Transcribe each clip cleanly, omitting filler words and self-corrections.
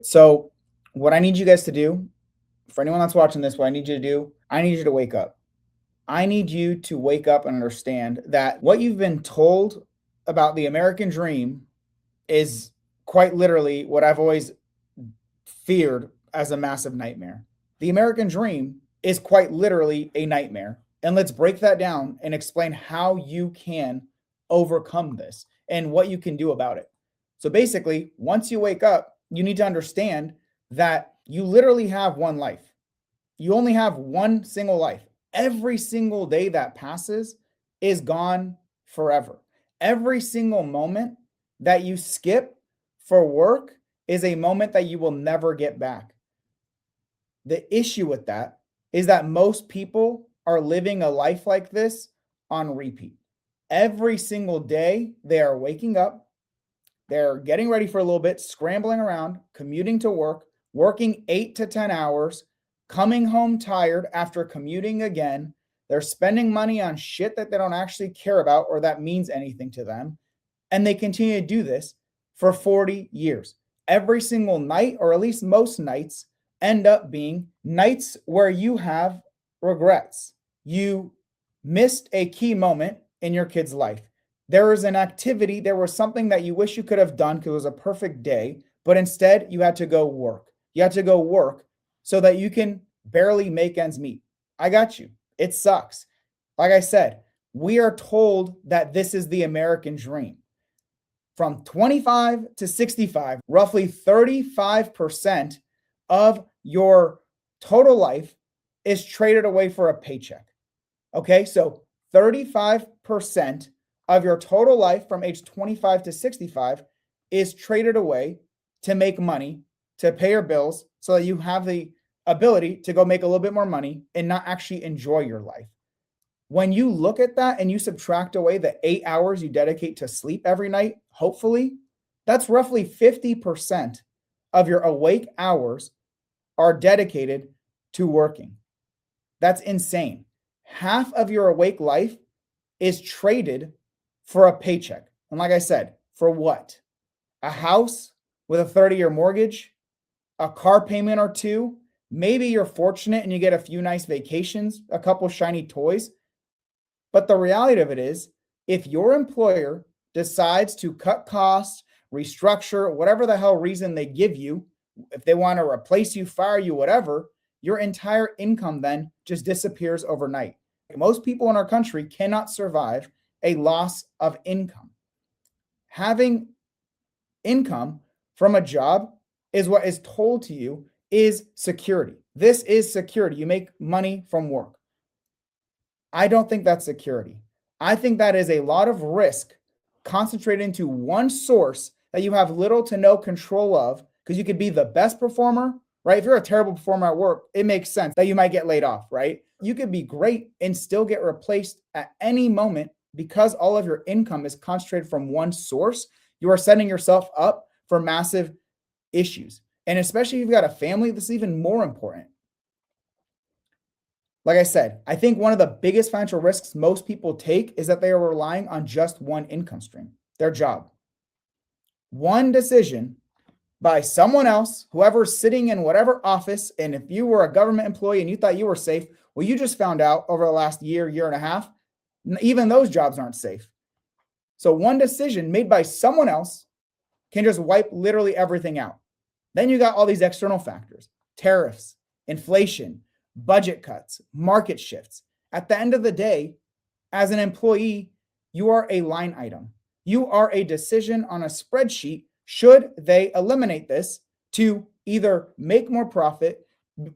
So, what I need you guys to do, for anyone that's watching this, what I need you to do, I need you to wake up. I need you to wake up and understand that what you've been told about the American dream is quite literally what I've always feared as a massive nightmare. The American dream is quite literally a nightmare. And let's break that down and explain how you can overcome this and what you can do about it. So basically, once you wake up, you need to understand that you literally have one life. You only have one single life. Every single day that passes is gone forever. Every single moment that you skip for work is a moment that you will never get back. The issue with that is that most people are living a life like this on repeat. Every single day, they are waking up, they're getting ready for a little bit, scrambling around, commuting to work, working 8 to 10 hours, coming home tired after commuting again. They're spending money on shit that they don't actually care about or that means anything to them. And they continue to do this for 40 years. Every single night, or at least most nights, end up being nights where you have regrets. You missed a key moment in your kid's life. There was an activity, there was something that you wish you could have done because it was a perfect day, but instead you had to go work. You had to go work so that you can barely make ends meet. I got you. It sucks. Like I said, we are told that this is the American dream. From 25 to 65, roughly 35% of your total life is traded away for a paycheck. Okay, so 35% of your total life from age 25 to 65 is traded away to make money, to pay your bills, so that you have the ability to go make a little bit more money and not actually enjoy your life. When you look at that and you subtract away the 8 hours you dedicate to sleep every night, hopefully, that's roughly 50% of your awake hours are dedicated to working. That's insane. Half of your awake life is traded for a paycheck. And like I said, for what? A house with a 30-year mortgage, a car payment or two. Maybe you're fortunate and you get a few nice vacations, a couple shiny toys. But the reality of it is, if your employer decides to cut costs, restructure, whatever the hell reason they give you, if they want to replace you, fire you, whatever, your entire income then just disappears overnight. Most people in our country cannot survive a loss of income. Having income from a job is what is told to you is security. This is security. You make money from work. I don't think that's security. I think that is a lot of risk concentrated into one source that you have little to no control of, because you could be the best performer, right? If you're a terrible performer at work, it makes sense that you might get laid off, right? You could be great and still get replaced at any moment because all of your income is concentrated from one source. You are setting yourself up for massive issues. And especially if you've got a family, this is even more important. Like I said, I think one of the biggest financial risks most people take is that they are relying on just one income stream, their job. One decision by someone else, whoever's sitting in whatever office, and if you were a government employee and you thought you were safe, well, you just found out over the last year, year and a half, even those jobs aren't safe. So one decision made by someone else can just wipe literally everything out. Then you got all these external factors, tariffs, inflation, budget cuts, market shifts. At the end of the day, as an employee, you are a line item. You are a decision on a spreadsheet. Should they eliminate this to either make more profit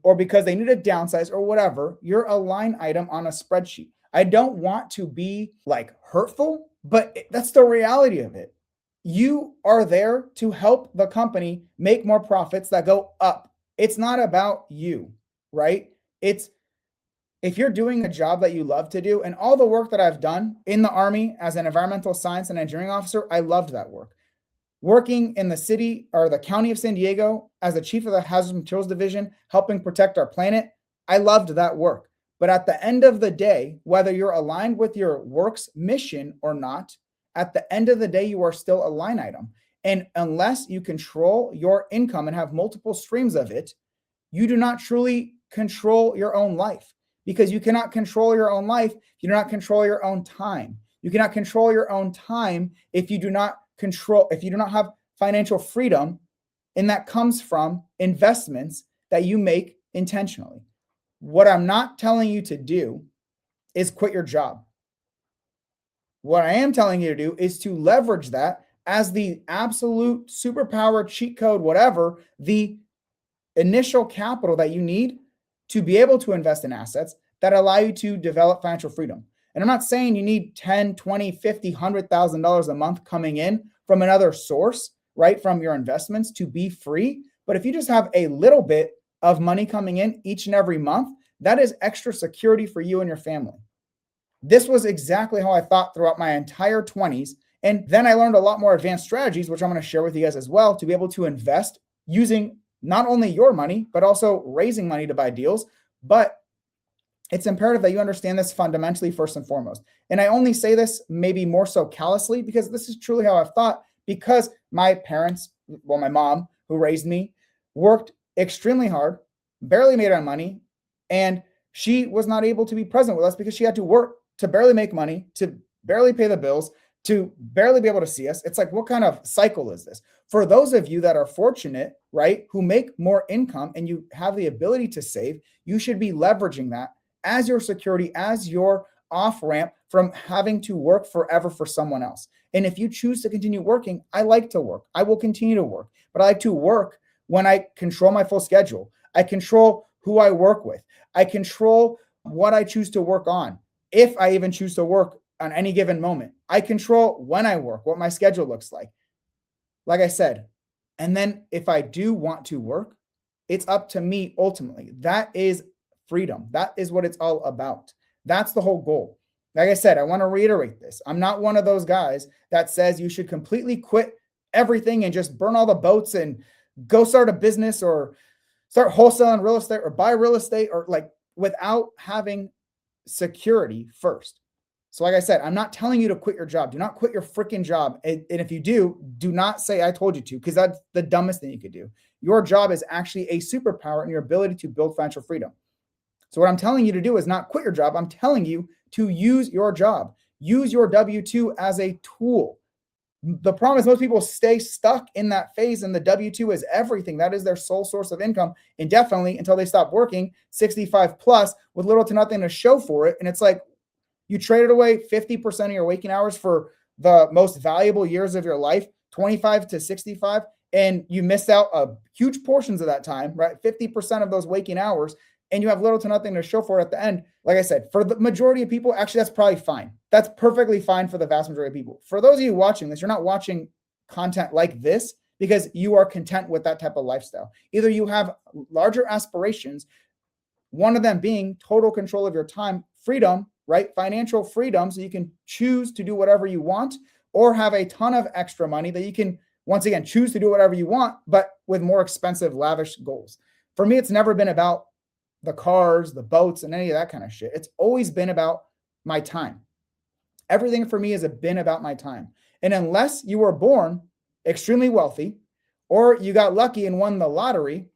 or because they need to downsize or whatever, you're a line item on a spreadsheet. I don't want to be like hurtful, but that's the reality of it. You are there to help the company make more profits that go up. It's not about you, right? It's if you're doing a job that you love to do, and all the work that I've done in the Army as an environmental science and engineering officer, I loved that work. Working in the city or the county of San Diego as the chief of the Hazardous Materials Division, helping protect our planet, I loved that work. But at the end of the day, whether you're aligned with your work's mission or not, at the end of the day, you are still a line item. And unless you control your income and have multiple streams of it, you do not truly control your own life, because you cannot control your own life. You do not control your own time. You cannot control your own time if you do not have financial freedom, and that comes from investments that you make intentionally. What I'm not telling you to do is quit your job. What I am telling you to do is to leverage that as the absolute superpower, cheat code, whatever, the initial capital that you need to be able to invest in assets that allow you to develop financial freedom. And I'm not saying you need 10, 20, 50, $100,000 a month coming in from another source, right, from your investments to be free. But if you just have a little bit of money coming in each and every month, that is extra security for you and your family. This was exactly how I thought throughout my entire 20s. And then I learned a lot more advanced strategies, which I'm going to share with you guys as well, to be able to invest using not only your money, but also raising money to buy deals. But it's imperative that you understand this fundamentally first and foremost. And I only say this maybe more so callously because this is truly how I've thought, because my parents, well, my mom who raised me, worked extremely hard, barely made our money, and she was not able to be present with us because she had to work to barely make money, to barely pay the bills, to barely be able to see us. It's like, what kind of cycle is this? For those of you that are fortunate, right, who make more income and you have the ability to save, you should be leveraging that as your security, as your off ramp from having to work forever for someone else. And if you choose to continue working, I like to work. I will continue to work, but I like to work when I control my full schedule. I control who I work with. I control what I choose to work on, if I even choose to work on any given moment. I control when I work, what my schedule looks like I said. And then if I do want to work, it's up to me ultimately. That is freedom. That is what it's all about. That's the whole goal. Like I said, I want to reiterate this. I'm not one of those guys that says you should completely quit everything and just burn all the boats and go start a business or start wholesaling real estate or buy real estate, or like without having security first. So like I said, I'm not telling you to quit your job. Do not quit your freaking job. And if you do not say I told you to, because that's the dumbest thing you could do. Your job is actually a superpower in your ability to build financial freedom. So what I'm telling you to do is not quit your job. I'm telling you to use your job. Use your W-2 as a tool. The problem is most people stay stuck in that phase, and the W-2 is everything. That is their sole source of income indefinitely until they stop working 65 plus with little to nothing to show for it. And it's like, you traded away 50% of your waking hours for the most valuable years of your life, 25 to 65, and you missed out huge portions of that time, right? 50% of those waking hours, and you have little to nothing to show for it at the end. Like I said, for the majority of people, actually, that's probably fine. That's perfectly fine for the vast majority of people. For those of you watching this, you're not watching content like this because you are content with that type of lifestyle. Either you have larger aspirations, one of them being total control of your time, freedom, right? Financial freedom, so you can choose to do whatever you want, or have a ton of extra money that you can, once again, choose to do whatever you want, but with more expensive, lavish goals. For me, it's never been about the cars, the boats, and any of that kind of shit. It's always been about my time. Everything for me has been about my time. And unless you were born extremely wealthy, or you got lucky and won the lottery,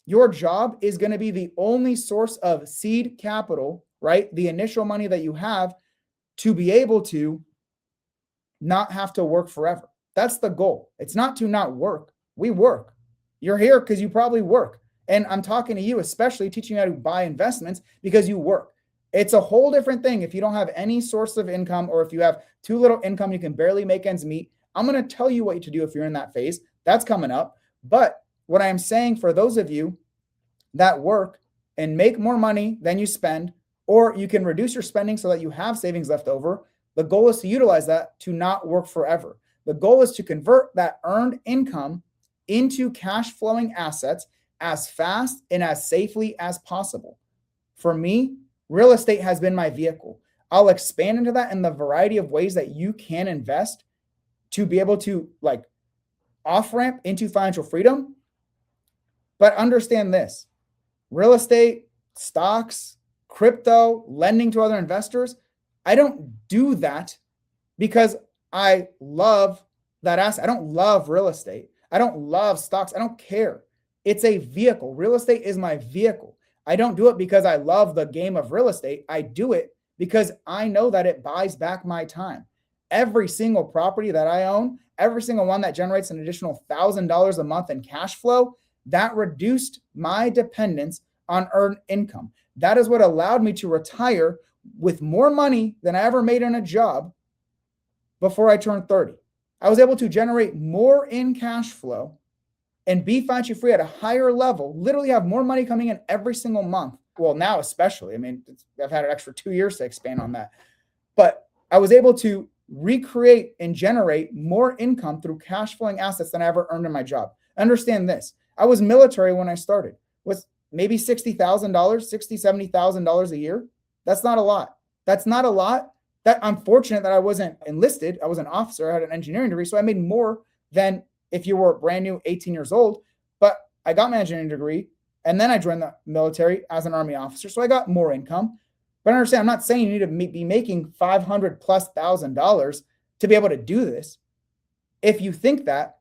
your job is going to be the only source of seed capital, right? The initial money that you have to be able to not have to work forever. That's the goal. It's not to not work. We work. You're here because you probably work. And I'm talking to you, especially teaching you how to buy investments because you work. It's a whole different thing if you don't have any source of income, or if you have too little income, you can barely make ends meet. I'm going to tell you what to do if you're in that phase. That's coming up. But what I am saying, for those of you that work and make more money than you spend, or you can reduce your spending so that you have savings left over, the goal is to utilize that to not work forever. The goal is to convert that earned income into cash flowing assets as fast and as safely as possible. For me, real estate has been my vehicle. I'll expand into that in the variety of ways that you can invest to be able to like off ramp into financial freedom. But understand this: real estate, stocks, crypto, lending to other investors, I don't do that because I love that asset. I don't love real estate. I don't love stocks. I don't care. It's a vehicle. Real estate is my vehicle. I don't do it because I love the game of real estate. I do it because I know that it buys back my time. Every single property that I own, every single one that generates an additional $1,000 a month in cash flow, that reduced my dependence on earned income. That is what allowed me to retire with more money than I ever made in a job before I turned 30. I was able to generate more in cash flow and be financially free at a higher level, literally have more money coming in every single month. Well, now especially, I mean, I've had an extra 2 years to expand on that. But I was able to recreate and generate more income through cash flowing assets than I ever earned in my job. Understand this. I was military when I started, with maybe $60,000, $60,000, $70,000 a year. That's not a lot. That's not a lot. That I'm fortunate that I wasn't enlisted. I was an officer. I had an engineering degree. So I made more than if you were brand new 18 years old. But I got my engineering degree and then I joined the military as an Army officer. So I got more income. But understand, I'm not saying you need to be making $500,000+ to be able to do this. If you think that,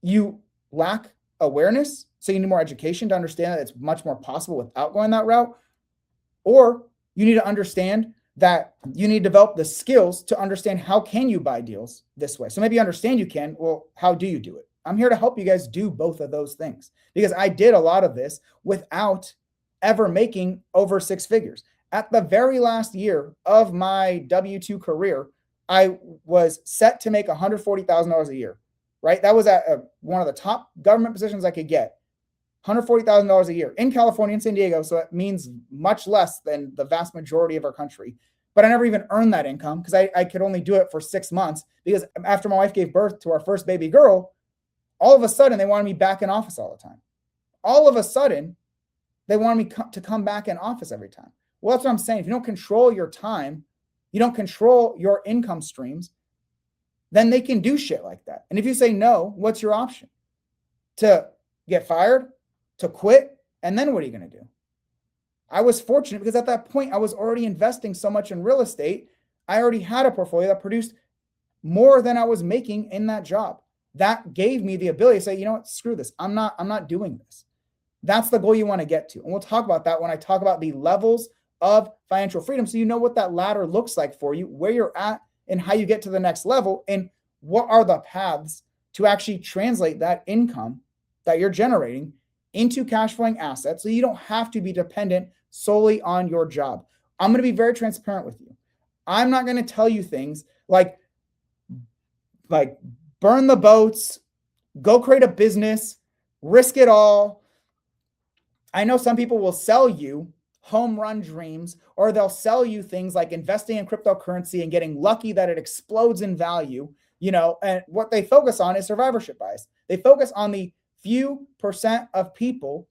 you lack awareness, so you need more education to understand that it's much more possible without going that route, or you need to understand that you need to develop the skills to understand how can you buy deals this way. So maybe you understand you can. Well, how do you do it? I'm here to help you guys do both of those things, because I did a lot of this without ever making over six figures. At the very last year of my W-2 career, I was set to make $140,000 a year, right? That was at one of the top government positions I could get. $140,000 a year in California and San Diego. So it means much less than the vast majority of our country. But I never even earned that income because I could only do it for 6 months, because after my wife gave birth to our first baby girl, all of a sudden they wanted me back in office all the time. All of a sudden they wanted me to come back in office every time. Well, that's what I'm saying. If you don't control your time, you don't control your income streams, then they can do shit like that. And if you say no, what's your option? To get fired? To quit? And then what are you going to do? I was fortunate because at that point I was already investing so much in real estate. I already had a portfolio that produced more than I was making in that job. That gave me the ability to say, you know what, screw this. I'm not doing this. That's the goal you want to get to. And we'll talk about that when I talk about the levels of financial freedom, so you know what that ladder looks like for you, where you're at and how you get to the next level, and what are the paths to actually translate that income that you're generating into cash flowing assets, so you don't have to be dependent solely on your job. I'm going to be very transparent with you. I'm not going to tell you things like burn the boats, go create a business, risk it all. I know some people will sell you home run dreams, or they'll sell you things like investing in cryptocurrency and getting lucky that it explodes in value, and what they focus on is survivorship bias. They focus on the few percent of people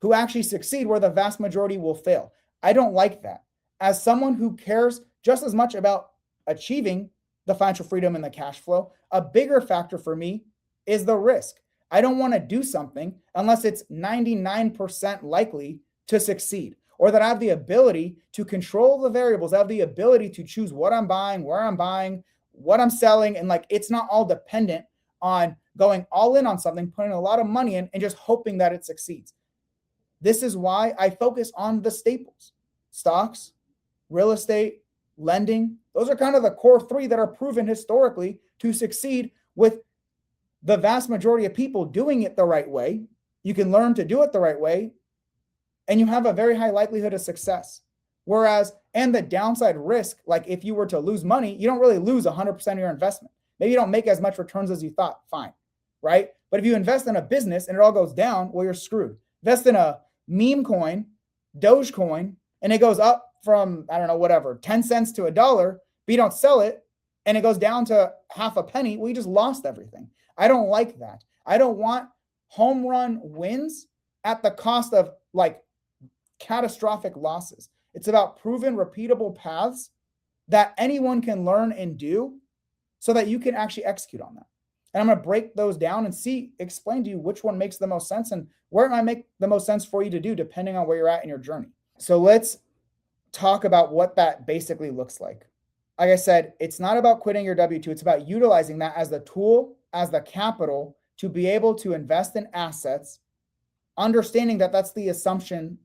who actually succeed, where the vast majority will fail. I don't like that. As someone who cares just as much about achieving the financial freedom and the cash flow, a bigger factor for me is the risk. I don't want to do something unless it's 99% likely to succeed, or that I have the ability to control the variables. I have the ability to choose what I'm buying, where I'm buying, what I'm selling. And it's not all dependent on going all in on something, putting a lot of money in and just hoping that it succeeds. This is why I focus on the staples: stocks, real estate, lending. Those are kind of the core three that are proven historically to succeed, with the vast majority of people doing it the right way. You can learn to do it the right way, and you have a very high likelihood of success. Whereas, and the downside risk, like if you were to lose money, you don't really lose 100% of your investment. Maybe you don't make as much returns as you thought, fine, right? But if you invest in a business and it all goes down, well, you're screwed. Invest in a meme coin, Dogecoin, and it goes up from, 10 cents to $1, but you don't sell it and it goes down to half a penny, well, you just lost everything. I don't like that. I don't want home run wins at the cost of catastrophic losses. It's about proven, repeatable paths that anyone can learn and do, so that you can actually execute on that. And I'm going to break those down and explain to you which one makes the most sense and where it might make the most sense for you to do, depending on where you're at in your journey. So let's talk about what that basically looks like. like I said, it's not about quitting your W-2. It's about utilizing that as the tool, as the capital to be able to invest in assets, understanding that that's the assumption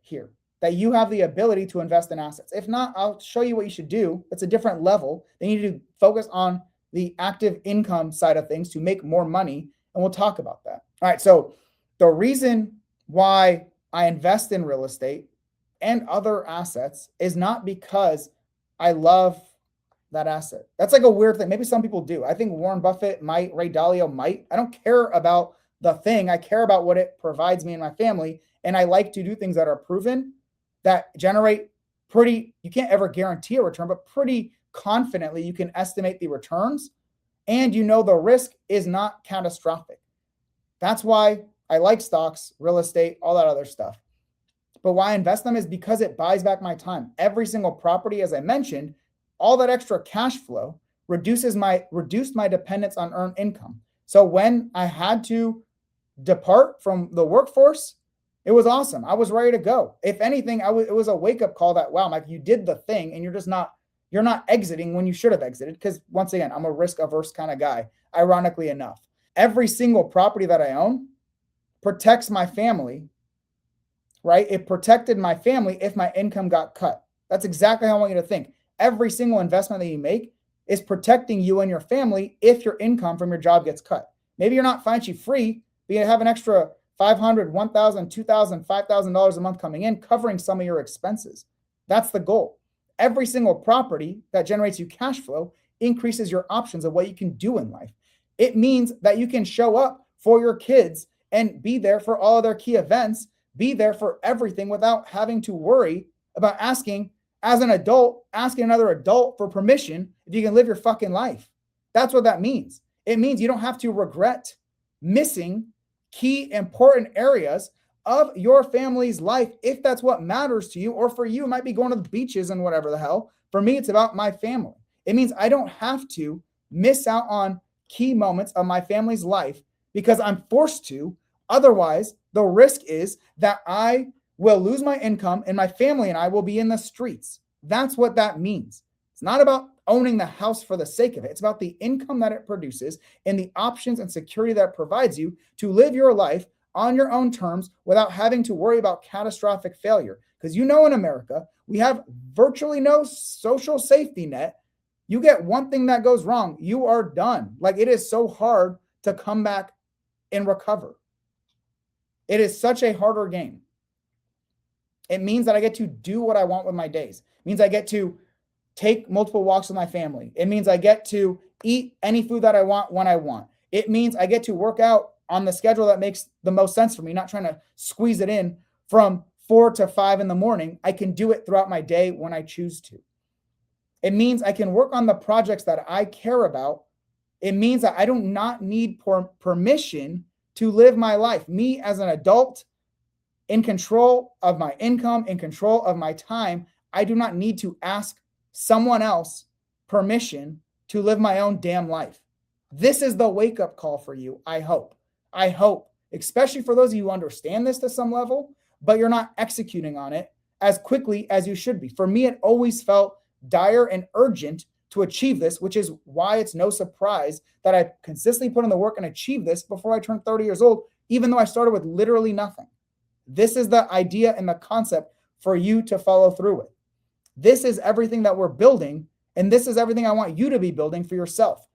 here, that you have the ability to invest in assets. If not, I'll show you what you should do. It's a different level. Then you need to focus on the active income side of things to make more money, and we'll talk about that. All right, so the reason why I invest in real estate and other assets is not because I love that asset. That's like a weird thing. Maybe some people do. I think Warren Buffett might, Ray Dalio might. I don't care about the thing. I care about what it provides me and my family. And I like to do things that are proven, that generate pretty, you can't ever guarantee a return, but pretty confidently you can estimate the returns. And you know the risk is not catastrophic. That's why I like stocks, real estate, all that other stuff. But why I invest them is because it buys back my time. Every single property, as I mentioned, all that extra cash flow reduced my dependence on earned income. So when I had to depart from the workforce, it was awesome. I was ready to go. If anything, it was a wake-up call that, wow, Mike, you did the thing and you're not exiting when you should have exited. Because once again, I'm a risk-averse kind of guy, ironically enough. Every single property that I own protects my family, right? It protected my family if my income got cut. That's exactly how I want you to think. Every single investment that you make is protecting you and your family if your income from your job gets cut. Maybe you're not financially free, but you have an extra $500, $1,000, $2,000, $5,000 a month coming in, covering some of your expenses. That's the goal. Every single property that generates you cash flow increases your options of what you can do in life. It means that you can show up for your kids and be there for all of their key events, be there for everything without having to worry about asking, as an adult, asking another adult for permission if you can live your fucking life. That's what that means. It means you don't have to regret missing key important areas of your family's life if that's what matters to you, or for you, it might be going to the beaches and whatever the hell. For me, it's about my family. It means I don't have to miss out on key moments of my family's life because I'm forced to. Otherwise, the risk is that I will lose my income and my family and I will be in the streets. That's what that means. It's not about owning the house for the sake of it. It's about the income that it produces and the options and security that it provides you to live your life on your own terms without having to worry about catastrophic failure. Because in America, we have virtually no social safety net. You get one thing that goes wrong, you are done. Like, it is so hard to come back and recover. It is such a harder game. It means that I get to do what I want with my days. It means I get to take multiple walks with my family. It means I get to eat any food that I want when I want. It means I get to work out on the schedule that makes the most sense for me, not trying to squeeze it in from 4 to 5 in the morning. I can do it throughout my day when I choose to. It means I can work on the projects that I care about. It means that I do not need permission to live my life. Me as an adult, in control of my income, in control of my time, I do not need to ask someone else permission to live my own damn life. This is the wake-up call for you, I hope. I hope, especially for those of you who understand this to some level, but you're not executing on it as quickly as you should be. For me, it always felt dire and urgent to achieve this, which is why it's no surprise that I consistently put in the work and achieved this before I turned 30 years old, even though I started with literally nothing. This is the idea and the concept for you to follow through with. This is everything that we're building, and this is everything I want you to be building for yourself.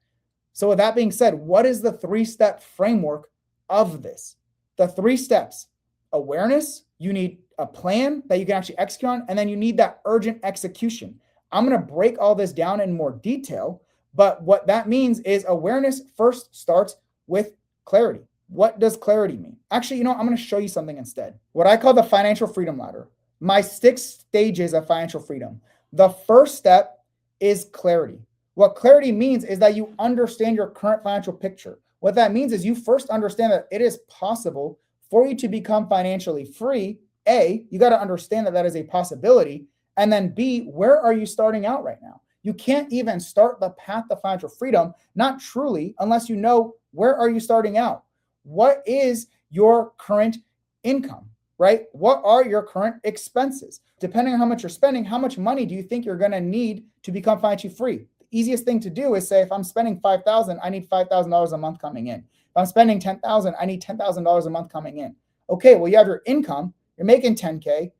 So with that being said, what is the 3-step framework of this? The 3 steps: awareness, you need a plan that you can actually execute on, and then you need that urgent execution. I'm going to break all this down in more detail, but what that means is awareness first starts with clarity. What does clarity mean? Actually, I'm going to show you something instead. What I call the financial freedom ladder. My 6 stages of financial freedom. The first step is clarity. What clarity means is that you understand your current financial picture. What that means is you first understand that it is possible for you to become financially free. A, you got to understand that that is a possibility. And then B, where are you starting out right now? You can't even start the path to financial freedom, not truly, unless you know where are you starting out. What is your current income? right? What are your current expenses? Depending on how much you're spending, how much money do you think you're going to need to become financially free? The easiest thing to do is say, if I'm spending $5,000, I need $5,000 a month coming in. If I'm spending $10,000, I need $10,000 a month coming in. Okay, well, you have your income, you're making 10K,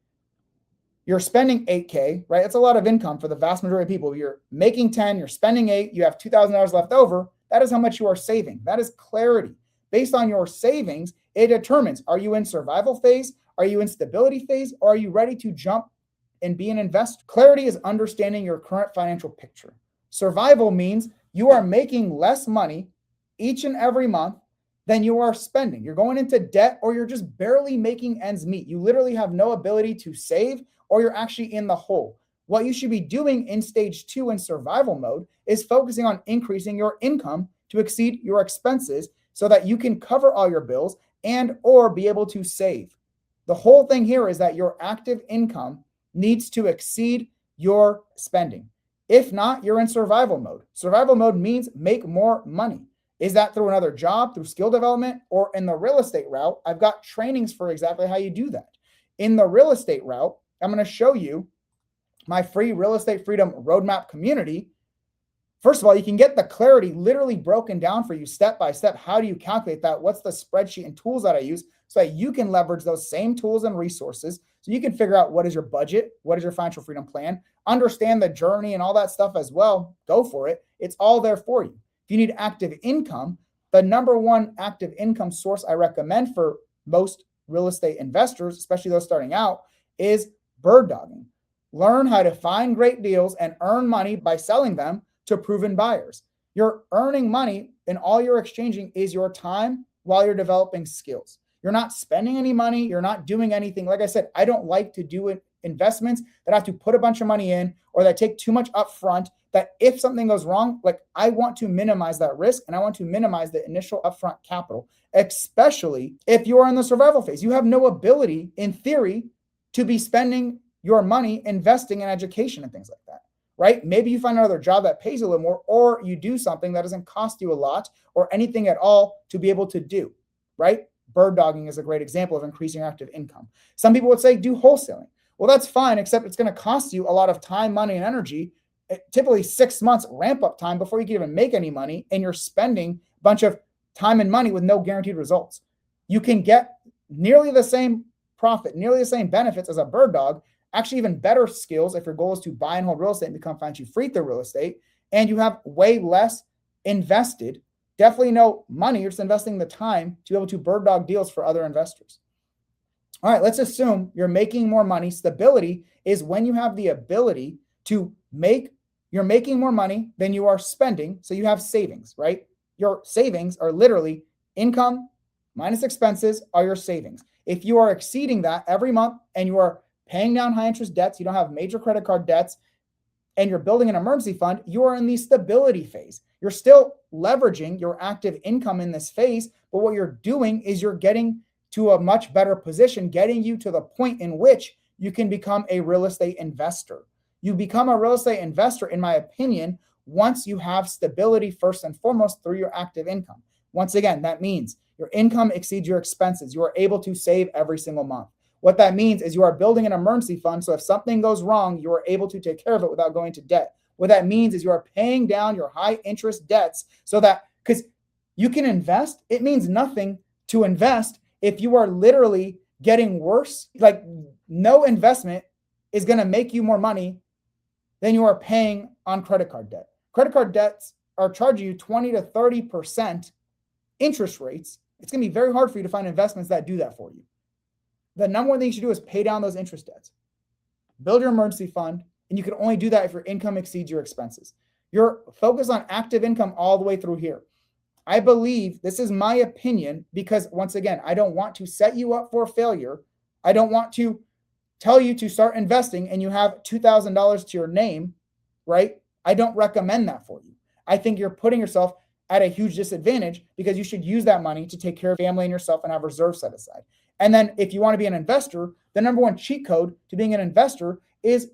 you're spending 8K, right? It's a lot of income for the vast majority of people. You're making 10, you're spending 8, you have $2,000 left over. That is how much you are saving. That is clarity. Based on your savings, it determines, are you in survival phase? Are you in stability phase? Or are you ready to jump and be an investor? Clarity is understanding your current financial picture. Survival means you are making less money each and every month than you are spending. You're going into debt, or you're just barely making ends meet. You literally have no ability to save, or you're actually in the hole. What you should be doing in stage 2 in survival mode is focusing on increasing your income to exceed your expenses so that you can cover all your bills and or be able to save. The whole thing here is that your active income needs to exceed your spending. If not, you're in survival mode. Survival mode means make more money. Is that through another job, through skill development, or in the real estate route? I've got trainings for exactly how you do that. In the real estate route, I'm going to show you my free real estate freedom roadmap community. First of all, you can get the clarity literally broken down for you step by step. How do you calculate that? What's the spreadsheet and tools that I use so that you can leverage those same tools and resources so you can figure out what is your budget, what is your financial freedom plan, understand the journey and all that stuff as well. Go for it. It's all there for you. If you need active income, the number one active income source I recommend for most real estate investors, especially those starting out, is bird dogging. Learn how to find great deals and earn money by selling them to proven buyers. You're earning money, and all you're exchanging is your time while you're developing skills. You're not spending any money. You're not doing anything. Like I said, I don't like to do investments that I have to put a bunch of money in or that take too much upfront, that if something goes wrong, like I want to minimize that risk and I want to minimize the initial upfront capital, especially if you are in the survival phase. You have no ability, in theory, to be spending your money investing in education and things like that, right? Maybe you find another job that pays a little more, or you do something that doesn't cost you a lot or anything at all to be able to do, right? Bird dogging is a great example of increasing your active income. Some people would say do wholesaling. Well, that's fine, except it's going to cost you a lot of time, money, and energy, typically 6 months ramp up time before you can even make any money, and you're spending a bunch of time and money with no guaranteed results. You can get nearly the same profit, nearly the same benefits as a bird dog, actually even better skills if your goal is to buy and hold real estate and become financially free through real estate, and you have way less invested, definitely no money, you're just investing the time to be able to bird dog deals for other investors. All right, let's assume you're making more money. Stability is when you have the ability to you're making more money than you are spending, so you have savings, right? Your savings are literally income minus expenses are your savings. If you are exceeding that every month and you are paying down high interest debts, you don't have major credit card debts, and you're building an emergency fund, you are in the stability phase. You're still leveraging your active income in this phase, but what you're doing is you're getting to a much better position, getting you to the point in which you can become a real estate investor. You become a real estate investor, in my opinion, once you have stability first and foremost through your active income. Once again, that means your income exceeds your expenses. You are able to save every single month. What that means is you are building an emergency fund, so if something goes wrong, you are able to take care of it without going to debt. What that means is you are paying down your high interest debts so that, because you can invest, it means nothing to invest if you are literally getting worse. Like, no investment is going to make you more money than you are paying on credit card debt. Credit card debts are charging you 20 to 30% interest rates. It's going to be very hard for you to find investments that do that for you. The number one thing you should do is pay down those interest debts. Build your emergency fund, and you can only do that if your income exceeds your expenses. You're focused on active income all the way through here. I believe, this is my opinion, because once again, I don't want to set you up for failure. I don't want to tell you to start investing and you have $2,000 to your name, right? I don't recommend that for you. I think you're putting yourself at a huge disadvantage, because you should use that money to take care of family and yourself and have reserves set aside. And then if you want to be an investor, the number one cheat code to being an investor is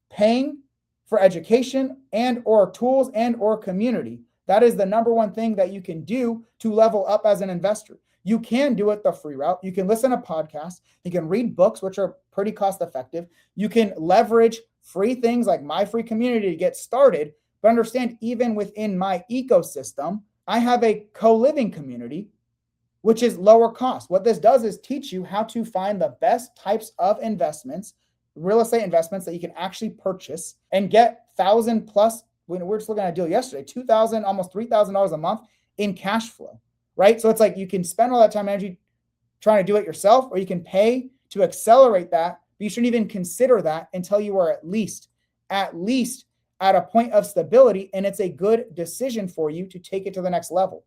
paying for education and or tools and or community. That is the number one thing that you can do to level up as an investor. You can do it the free route. You can listen to podcasts. You can read books, which are pretty cost effective. You can leverage free things like my free community to get started. But understand, even within my ecosystem, I have a co-living community, which is lower cost. What this does is teach you how to find the best types of investments, real estate investments that you can actually purchase and get 1,000 plus. We're just looking at a deal yesterday, $2,000, almost $3,000 a month in cash flow, right? So it's like you can spend all that time and energy trying to do it yourself, or you can pay to accelerate that. But you shouldn't even consider that until you are at least at a point of stability, and it's a good decision for you to take it to the next level.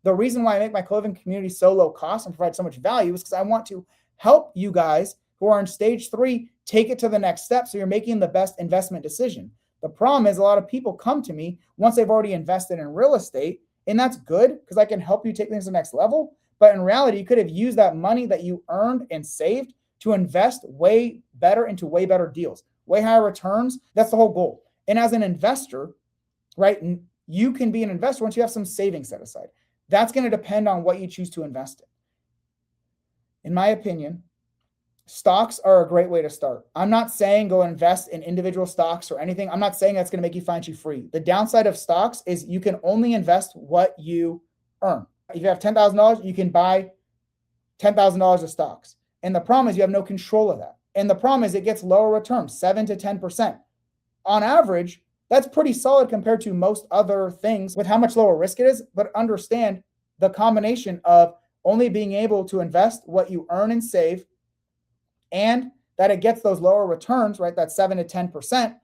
The reason why I make my co-living community so low cost and provide so much value is because I want to help you guys who are in stage 3 take it to the next step so you're making the best investment decision. The problem is a lot of people come to me once they've already invested in real estate, and that's good because I can help you take things to the next level. But in reality, you could have used that money that you earned and saved to invest way better into way better deals, way higher returns. That's the whole goal. And as an investor, right, you can be an investor once you have some savings set aside. That's going to depend on what you choose to invest in. In my opinion, stocks are a great way to start. I'm not saying go invest in individual stocks or anything. I'm not saying that's going to make you financially free. The downside of stocks is you can only invest what you earn. If you have $10,000, you can buy $10,000 of stocks. And the problem is you have no control of that. And the problem is it gets lower returns, 7 to 10%. On average, that's pretty solid compared to most other things with how much lower risk it is. But understand the combination of only being able to invest what you earn and save, and that it gets those lower returns, right? That's 7 to 10%.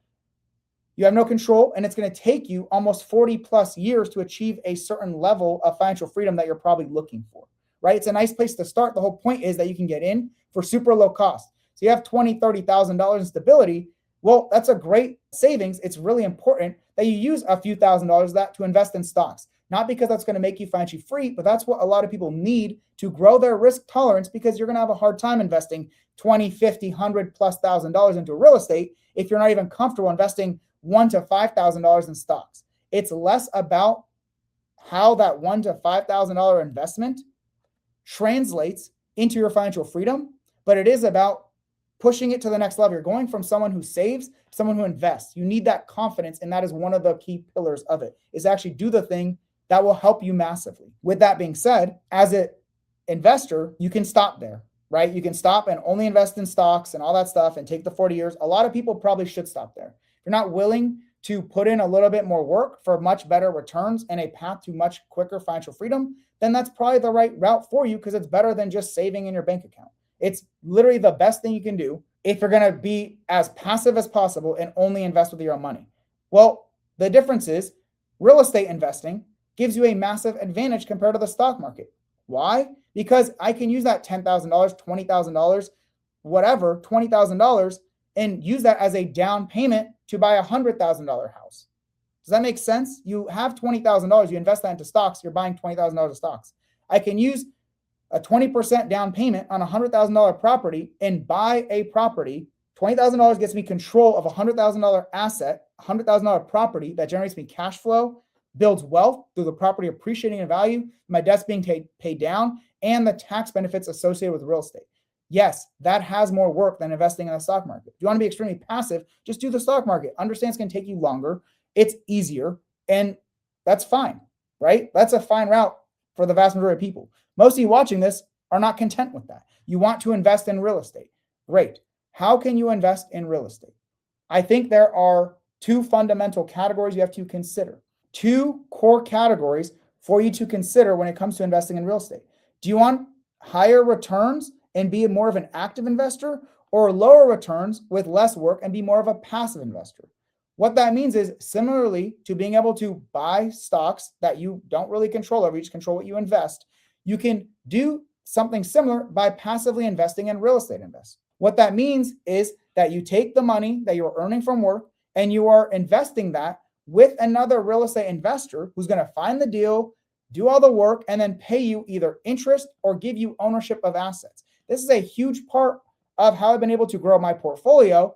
You have no control, and it's going to take you almost 40 plus years to achieve a certain level of financial freedom that you're probably looking for, right? It's a nice place to start. The whole point is that you can get in for super low cost. So you have $20,000, $30,000 in stability. Well, that's a great savings. It's really important that you use a few $1,000s of that to invest in stocks. Not because that's going to make you financially free, but that's what a lot of people need to grow their risk tolerance, because you're going to have a hard time investing $20, $50, $100 plus $1,000 into real estate if you're not even comfortable investing $1,000 to $5,000 in stocks. It's less about how that $1,000 to $5,000 investment translates into your financial freedom, but it is about pushing it to the next level. You're going from someone who saves to someone who invests. You need that confidence, and that is one of the key pillars of it, is actually do the thing that will help you massively. With that being said, as an investor, you can stop there, right? You can stop and only invest in stocks and all that stuff and take the 40 years. A lot of people probably should stop there. If you're not willing to put in a little bit more work for much better returns and a path to much quicker financial freedom, then that's probably the right route for you, because it's better than just saving in your bank account. It's literally the best thing you can do if you're going to be as passive as possible and only invest with your own money. Well, the difference is real estate investing gives you a massive advantage compared to the stock market. Why? Because I can use that $10,000, $20,000, whatever, $20,000, and use that as a down payment to buy a $100,000 house. Does that make sense? You have $20,000, you invest that into stocks, you're buying $20,000 of stocks. I can use a 20% down payment on a $100,000 property and buy a property. $20,000 gets me control of a $100,000 asset, a $100,000 property that generates me cash flow, builds wealth through the property appreciating in value, my debts being paid down, and the tax benefits associated with real estate. Yes, that has more work than investing in the stock market. If you want to be extremely passive, just do the stock market. Understand it's going to take you longer. It's easier, and that's fine, right? That's a fine route for the vast majority of people. Most of you watching this are not content with that. You want to invest in real estate. Great. How can you invest in real estate? I think there are 2 fundamental categories you have to consider. 2 core categories for you to consider when it comes to investing in real estate. Do you want higher returns and be more of an active investor, or lower returns with less work and be more of a passive investor? What that means is, similarly to being able to buy stocks that you don't really control over, you just control what you invest, you can do something similar by passively investing in real estate investments. What that means is that you take the money that you're earning from work and you are investing that with another real estate investor who's going to find the deal, do all the work, and then pay you either interest or give you ownership of assets. This is a huge part of how I've been able to grow my portfolio,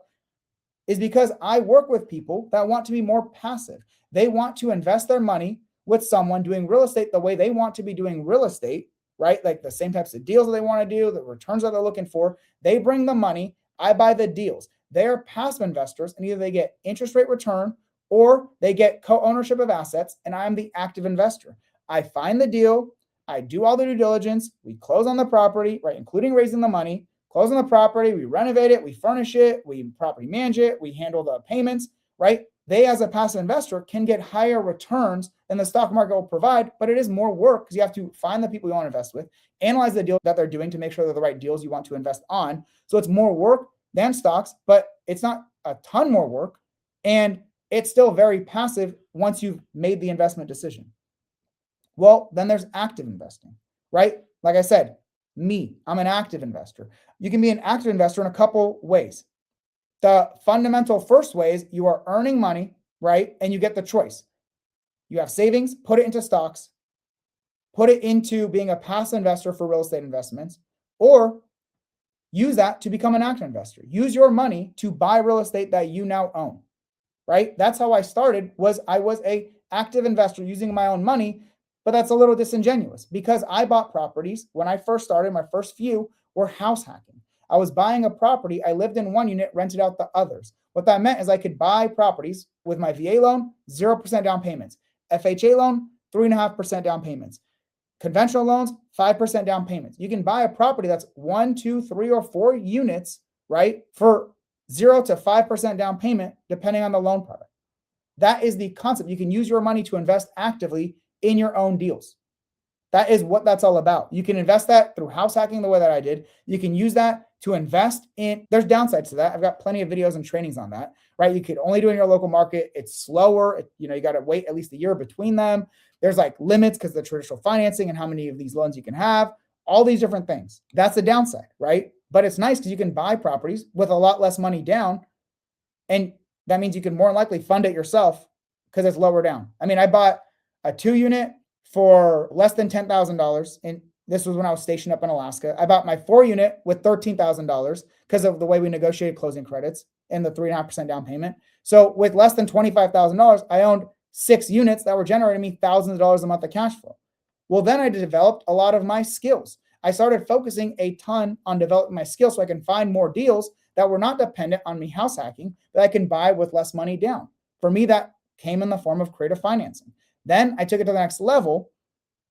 is because I work with people that want to be more passive. They want to invest their money with someone doing real estate the way they want to be doing real estate, right? Like the same types of deals that they want to do, the returns that they're looking for. They bring the money. I buy the deals. They're passive investors, and either they get interest rate return or they get co-ownership of assets, and I'm the active investor. I find the deal. I do all the due diligence. We close on the property, right, including raising the money. Close on the property, we renovate it, we furnish it, we property manage it, we handle the payments, right? They, as a passive investor, can get higher returns than the stock market will provide, but it is more work because you have to find the people you want to invest with, analyze the deal that they're doing to make sure they're the right deals you want to invest on. So it's more work than stocks, but it's not a ton more work, and it's still very passive once you've made the investment decision. Well, then there's active investing, right? Like I said, I'm an active investor. You can be an active investor in a couple ways. The fundamental first way is you are earning money, right? And you get the choice. You have savings, put it into stocks, put it into being a passive investor for real estate investments, or use that to become an active investor. Use your money to buy real estate that you now own, right? That's how I started. I was a active investor using my own money. But that's a little disingenuous because I bought properties when I first started. My first few were house hacking. I was buying a property. I lived in one unit, rented out the others. What that meant is I could buy properties with my VA loan, 0% down payments. FHA loan, 3.5% down payments. Conventional loans, 5% down payments. You can buy a property that's 1, 2, 3, or 4 units, right, for 0 to 5% down payment, depending on the loan product. That is the concept. You can use your money to invest actively in your own deals. That is what that's all about. You can invest that through house hacking the way that I did. You can use that to invest in, there's downsides to that. I've got plenty of videos and trainings on that, right? You could only do it in your local market. It's slower. You got to wait at least a year between them. There's like limits because of the traditional financing and how many of these loans you can have, all these different things. That's the downside, right? But it's nice because you can buy properties with a lot less money down. And that means you can more likely fund it yourself because it's lower down. I mean, I bought a 2-unit for less than $10,000. And this was when I was stationed up in Alaska. I bought my 4-unit with $13,000 because of the way we negotiated closing credits and the 3.5% down payment. So with less than $25,000, I owned 6 units that were generating me thousands of dollars a month of cash flow. Well, then I developed a lot of my skills. I started focusing a ton on developing my skills so I can find more deals that were not dependent on me house hacking that I can buy with less money down. For me, that came in the form of creative financing. Then I took it to the next level,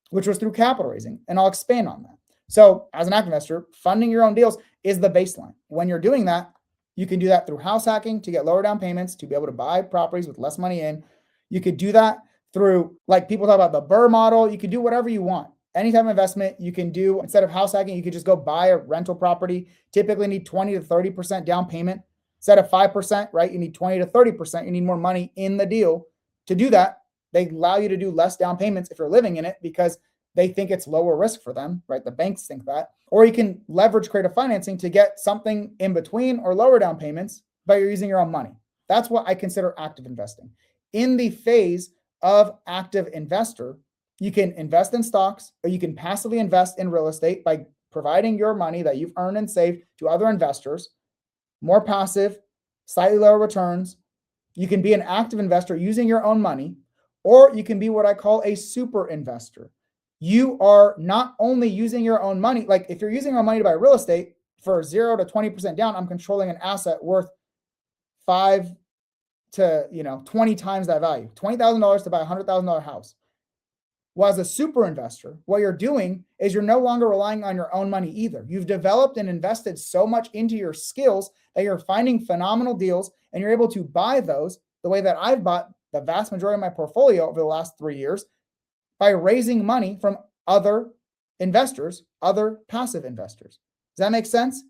which was through capital raising, and I'll expand on that. So as an active investor, funding your own deals is the baseline. When you're doing that, you can do that through house hacking to get lower down payments, to be able to buy properties with less money in. You could do that through, like people talk about the Burr model. You could do whatever you want. Any type of investment you can do. Instead of house hacking, you could just go buy a rental property. Typically need 20 to 30% down payment. Instead of 5%, right? You need 20 to 30%. You need more money in the deal. To do that, they allow you to do less down payments if you're living in it because they think it's lower risk for them, right? The banks think that. Or you can leverage creative financing to get something in between or lower down payments, but you're using your own money. That's what I consider active investing. In the phase of active investor, you can invest in stocks or you can passively invest in real estate by providing your money that you've earned and saved to other investors, more passive, slightly lower returns. You can be an active investor using your own money, or you can be what I call a super investor. You are not only using your own money, like if you're using your own money to buy real estate for 0 to 20% down, I'm controlling an asset worth 5 to 20 times that value, $20,000 to buy a $100,000 house. Well, as a super investor, what you're doing is you're no longer relying on your own money either. You've developed and invested so much into your skills that you're finding phenomenal deals and you're able to buy those the way that I've bought the vast majority of my portfolio over the last 3 years by raising money from other investors, other passive investors. Does that make sense?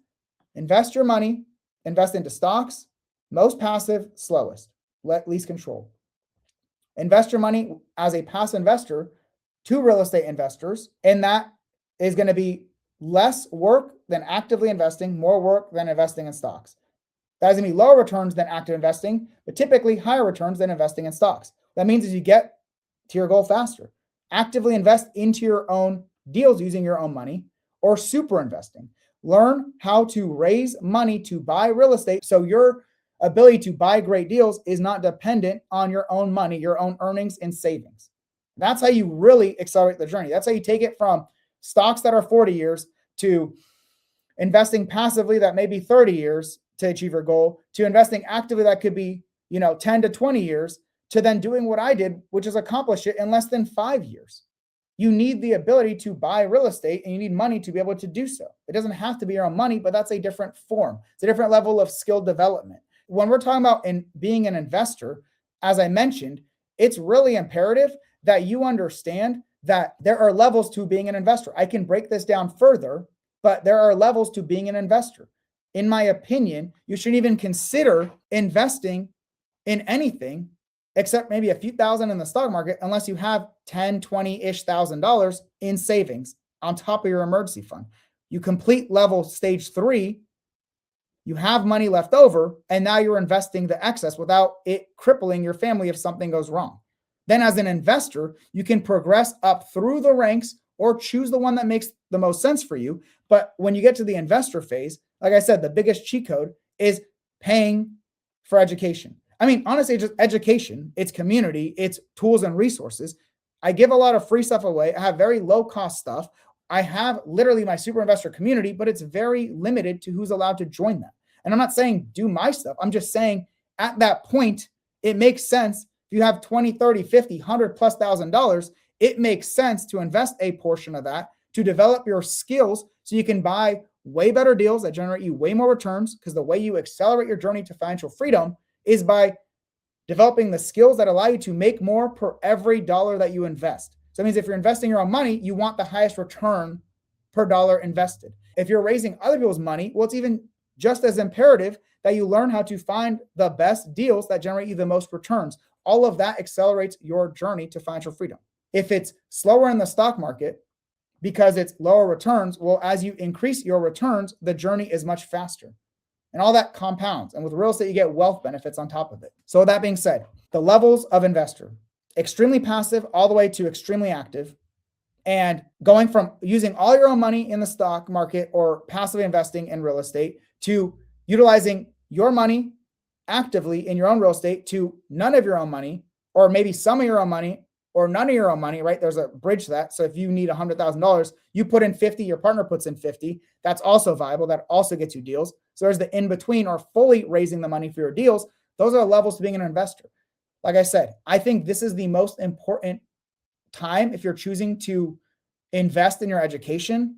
Invest your money, invest into stocks, most passive, slowest, least control. Invest your money as a passive investor to real estate investors, and that is going to be less work than actively investing, more work than investing in stocks. That is going to be lower returns than active investing, but typically higher returns than investing in stocks. That means as you get to your goal faster, actively invest into your own deals using your own money, or super investing. Learn how to raise money to buy real estate so your ability to buy great deals is not dependent on your own money, your own earnings and savings. That's how you really accelerate the journey. That's how you take it from stocks that are 40 years to investing passively that may be 30 years to achieve your goal, to investing actively that could be, 10 to 20 years, to then doing what I did, which is accomplish it in less than 5 years. You need the ability to buy real estate and you need money to be able to do so. It doesn't have to be your own money, but that's a different form. It's a different level of skill development. When we're talking about being an investor, as I mentioned, it's really imperative that you understand that there are levels to being an investor. I can break this down further, but there are levels to being an investor. In my opinion, you shouldn't even consider investing in anything except maybe a few thousand in the stock market unless you have 10, 20-ish $1,000 in savings on top of your emergency fund. You complete level stage 3, you have money left over, and now you're investing the excess without it crippling your family if something goes wrong. Then as an investor, you can progress up through the ranks or choose the one that makes the most sense for you. But when you get to the investor phase, like I said, the biggest cheat code is paying for education. I mean, honestly, just education, it's community, it's tools and resources. I give a lot of free stuff away. I have very low cost stuff. I have literally my super investor community, but it's very limited to who's allowed to join that. And I'm not saying do my stuff. I'm just saying at that point, it makes sense. If you have 20, 30, 50, 100 plus $1,000, it makes sense to invest a portion of that to develop your skills so you can buy way better deals that generate you way more returns, because the way you accelerate your journey to financial freedom is by developing the skills that allow you to make more per every dollar that you invest. So that means if you're investing your own money, you want the highest return per dollar invested. If you're raising other people's money, well, it's even just as imperative that you learn how to find the best deals that generate you the most returns. All of that accelerates your journey to financial freedom. If it's slower in the stock market because it's lower returns, well, as you increase your returns, the journey is much faster. And all that compounds. And with real estate, you get wealth benefits on top of it. So with that being said, the levels of investor, extremely passive all the way to extremely active, and going from using all your own money in the stock market or passively investing in real estate to utilizing your money actively in your own real estate to none of your own money, or maybe some of your own money or none of your own money, right? There's a bridge to that. So if you need $100,000, you put in 50, your partner puts in 50. That's also viable. That also gets you deals. So there's the in-between or fully raising the money for your deals. Those are levels to being an investor. Like I said, I think this is the most important time if you're choosing to invest in your education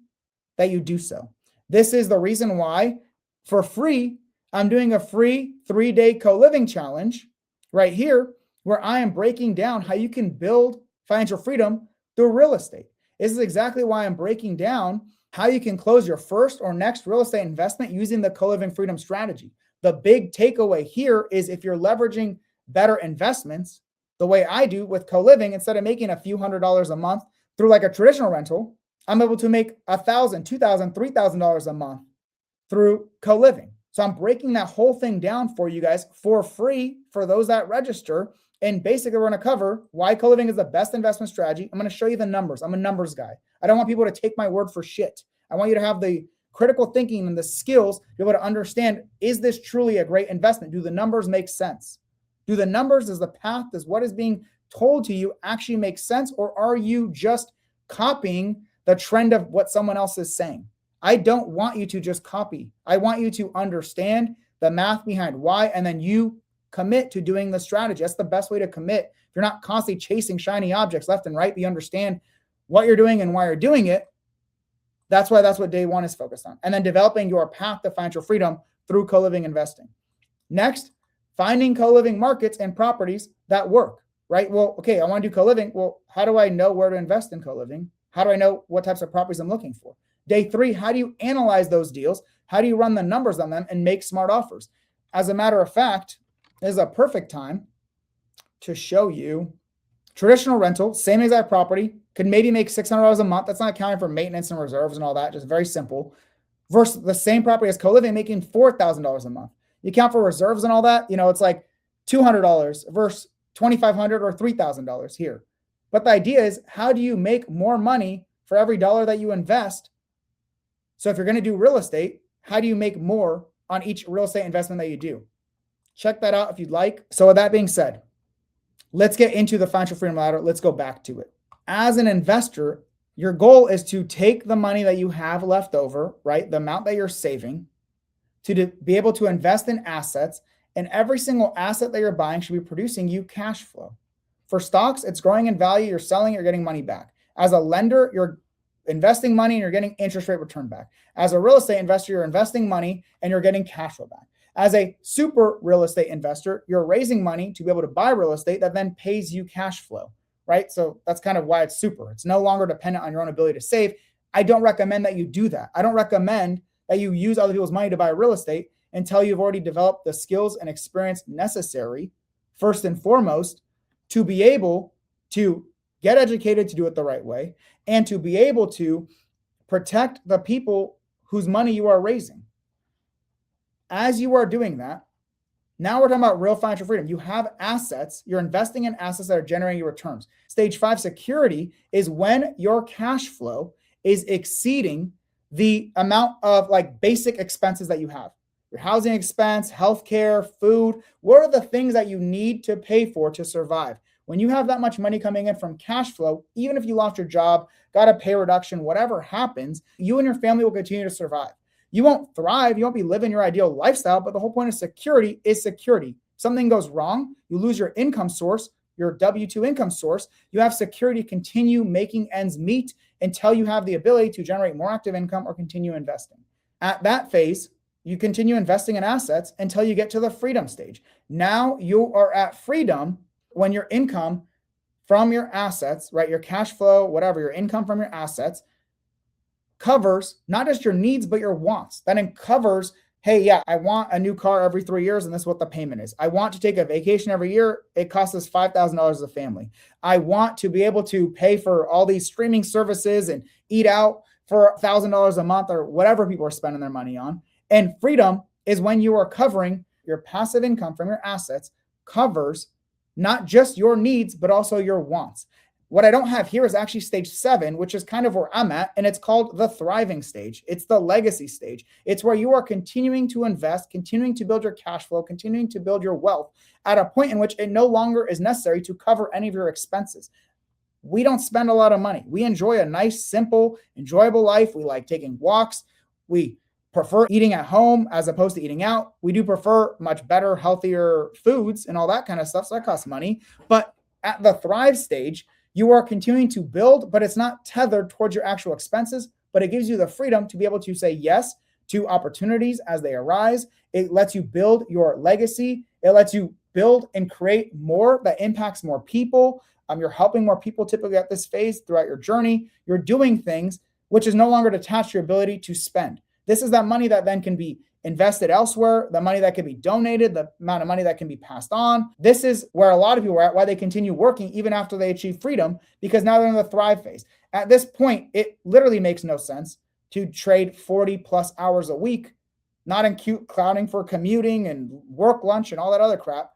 that you do so. This is the reason why for free, I'm doing a free 3-day co-living challenge right here, where I am breaking down how you can build financial freedom through real estate. This is exactly why I'm breaking down how you can close your first or next real estate investment using the co-living freedom strategy. The big takeaway here is if you're leveraging better investments the way I do with co-living, instead of making a few $100s a month through like a traditional rental, I'm able to make $1,000, $2,000, $3,000 a month through co-living. So I'm breaking that whole thing down for you guys for free for those that register. And basically, we're going to cover why co-living is the best investment strategy. I'm going to show you the numbers. I'm a numbers guy. I don't want people to take my word for shit. I want you to have the critical thinking and the skills to be able to understand, is this truly a great investment? Do the numbers make sense? Do the numbers, does the path, does what is being told to you actually make sense? Or are you just copying the trend of what someone else is saying? I don't want you to just copy. I want you to understand the math behind why, and then you commit to doing the strategy. That's the best way to commit. If you're not constantly chasing shiny objects left and right, but you understand what you're doing and why you're doing it. That's what day one is focused on. And then developing your path to financial freedom through co-living investing. Next, finding co-living markets and properties that work, right? Well, okay, I want to do co-living. Well, how do I know where to invest in co-living? How do I know what types of properties I'm looking for? Day three, how do you analyze those deals? How do you run the numbers on them and make smart offers? As a matter of fact, this is a perfect time to show you traditional rental, same exact property, could maybe make $600 a month. That's not accounting for maintenance and reserves and all that, just very simple. Versus the same property as co-living making $4,000 a month. You account for reserves and all that, it's like $200 versus $2,500 or $3,000 here. But the idea is, how do you make more money for every dollar that you invest? So if you're going to do real estate, how do you make more on each real estate investment that you do? Check that out if you'd like. So with that being said, let's get into the financial freedom ladder. Let's go back to it. As an investor, Your goal is to take the money that you have left over, right? The amount that you're saving, to be able to invest in assets, and every single asset that you're buying should be producing you cash flow. For stocks, it's growing in value, you're selling, you're getting money back. As a lender, you're investing money and you're getting interest rate return back. As a real estate investor, you're investing money and you're getting cash flow back. As a super real estate investor, you're raising money to be able to buy real estate that then pays you cash flow, right? So that's kind of why it's super. It's no longer dependent on your own ability to save. I don't recommend that you do that. I don't recommend that you use other people's money to buy real estate until you've already developed the skills and experience necessary, first and foremost, to be able to get educated to do it the right way and to be able to protect the people whose money you are raising. As you are doing that, now we're talking about real financial freedom. You have assets, you're investing in assets that are generating you returns. Stage 5 security is when your cash flow is exceeding the amount of like basic expenses that you have. Your housing expense, healthcare, food, what are the things that you need to pay for to survive? When you have that much money coming in from cash flow, even if you lost your job, got a pay reduction, whatever happens, you and your family will continue to survive. You won't thrive, you won't be living your ideal lifestyle, but the whole point of security is security. If something goes wrong, you lose your income source, your W-2 income source, you have security to continue making ends meet until you have the ability to generate more active income or continue investing. At that phase, you continue investing in assets until you get to the freedom stage. Now you are at freedom when your income from your assets, right, your cash flow, whatever, your income from your assets covers not just your needs, but your wants. That covers, hey, yeah, I want a new car every 3 years, and this is what the payment is. I want to take a vacation every year. It costs us $5,000 as a family. I want to be able to pay for all these streaming services and eat out for $1,000 a month or whatever people are spending their money on. And freedom is when you are covering your passive income from your assets covers not just your needs, but also your wants. What I don't have here is actually stage 7, which is kind of where I'm at, and it's called the thriving stage. It's the legacy stage. It's where you are continuing to invest, continuing to build your cash flow, continuing to build your wealth at a point in which it no longer is necessary to cover any of your expenses. We don't spend a lot of money. We enjoy a nice, simple, enjoyable life. We like taking walks. We prefer eating at home as opposed to eating out. We do prefer much better, healthier foods and all that kind of stuff. So that costs money. But at the thrive stage, you are continuing to build, but it's not tethered towards your actual expenses, but it gives you the freedom to be able to say yes to opportunities as they arise. It lets you build your legacy. It lets you build and create more that impacts more people. You're helping more people typically at this phase throughout your journey. You're doing things which is no longer detached to your ability to spend. This is that money that then can be invested elsewhere, the money that can be donated, the amount of money that can be passed on. This is where a lot of people are at, why they continue working even after they achieve freedom, because now they're in the thrive phase. At this point, it literally makes no sense to trade 40 plus hours a week, not accounting for commuting and work lunch and all that other crap.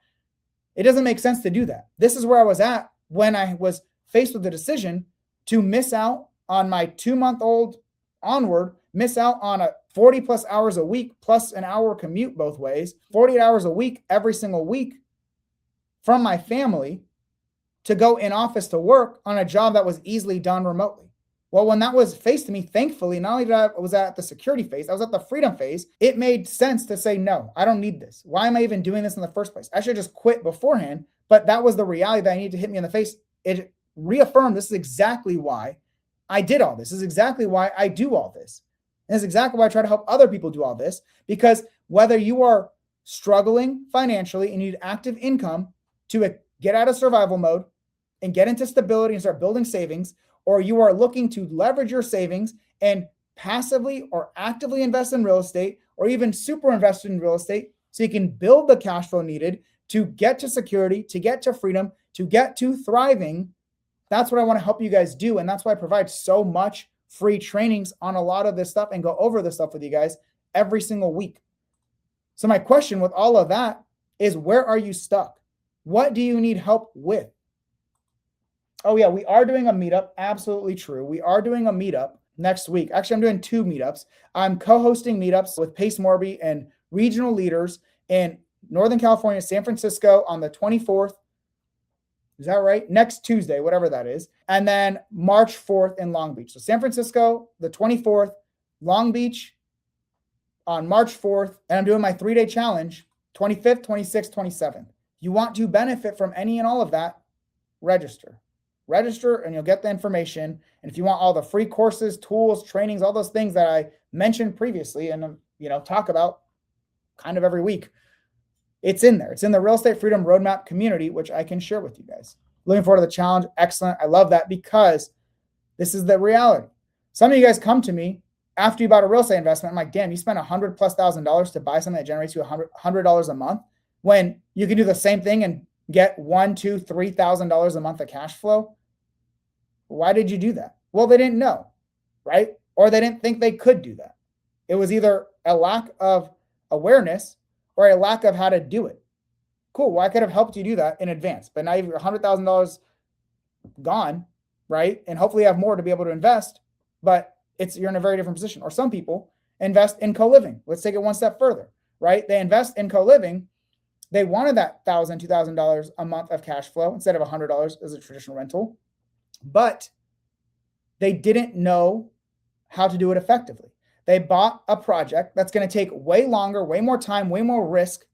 It doesn't make sense to do that. This is where I was at when I was faced with the decision to miss out on my 2-month-old onward, miss out on a 40 plus hours a week plus an hour commute both ways, 48 hours a week every single week from my family to go in office to work on a job that was easily done remotely. Well, when that was faced to me, thankfully, not only did I was at the security phase, I was at the freedom phase. It made sense to say, no, I don't need this. Why am I even doing this in the first place? I should just quit beforehand. But that was the reality that I needed to hit me in the face. It reaffirmed this is exactly why I did all this. This is exactly why I do all this. And that's exactly why I try to help other people do all this, because whether you are struggling financially and need active income to get out of survival mode and get into stability and start building savings, or you are looking to leverage your savings and passively or actively invest in real estate, or even super invest in real estate so you can build the cash flow needed to get to security, to get to freedom, to get to thriving, that's what I want to help you guys do. And that's why I provide so much free trainings on a lot of this stuff and go over this stuff with you guys every single week. So my question with all of that is, where are you stuck? What do you need help with? Oh yeah, we are doing a meetup. Absolutely true. We are doing a meetup next week. Actually, I'm doing 2 meetups. I'm co-hosting meetups with Pace Morby and regional leaders in Northern California, San Francisco on the 24th Is that right? Next Tuesday, whatever that is. And then March 4th in Long Beach. So San Francisco, the 24th, Long Beach on March 4th. And I'm doing my 3-day challenge, 25th, 26th, 27th. You want to benefit from any and all of that, register. Register and you'll get the information. And if you want all the free courses, tools, trainings, all those things that I mentioned previously and talk about kind of every week, it's in there. It's in the Real Estate Freedom Roadmap community, which I can share with you guys. Looking forward to the challenge. Excellent. I love that because this is the reality. Some of you guys come to me after you bought a real estate investment. I'm like, damn, you spent $100,000+ to buy something that generates you $100 a month when you can do the same thing and get $1,000, $2,000, $3,000 a month of cash flow. Why did you do that? Well, they didn't know, right? Or they didn't think they could do that. It was either a lack of awareness or a lack of how to do it. Cool. Well, I could have helped you do that in advance, but now you've $100,000 gone, right? And hopefully you have more to be able to invest, but you're in a very different position. Or some people invest in co-living. Let's take it one step further, right? They invest in co-living. They wanted that $1,000, $2,000 a month of cash flow instead of $100 as a traditional rental, but they didn't know how to do it effectively. They bought a project that's going to take way longer, way more time, way more risk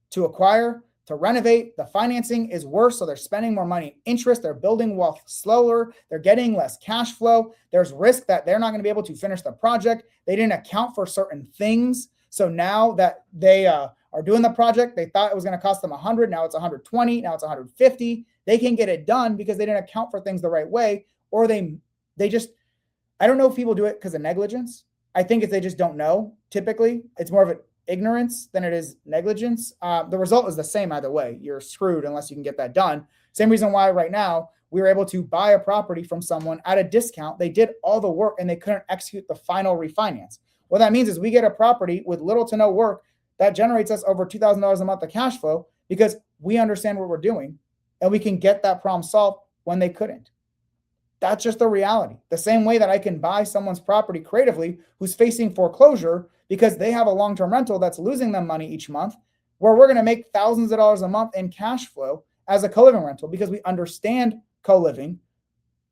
to acquire, to renovate. The financing is worse, so they're spending more money in interest. They're building wealth slower. They're getting less cash flow. There's risk that they're not going to be able to finish the project. They didn't account for certain things. So now that they are doing the project, they thought it was going to cost them $100. Now it's $120. Now it's $150. They can get it done because they didn't account for things the right way, or they just, I don't know if people do it because of negligence. I think if they just don't know, typically it's more of an ignorance than it is negligence. The result is the same either way. You're screwed unless you can get that done. Same reason why right now we were able to buy a property from someone at a discount. They did all the work and they couldn't execute the final refinance. What that means is we get a property with little to no work that generates us over $2,000 a month of cash flow because we understand what we're doing and we can get that problem solved when they couldn't. That's just the reality. The same way that I can buy someone's property creatively who's facing foreclosure because they have a long-term rental that's losing them money each month, where we're going to make thousands of dollars a month in cash flow as a co-living rental because we understand co-living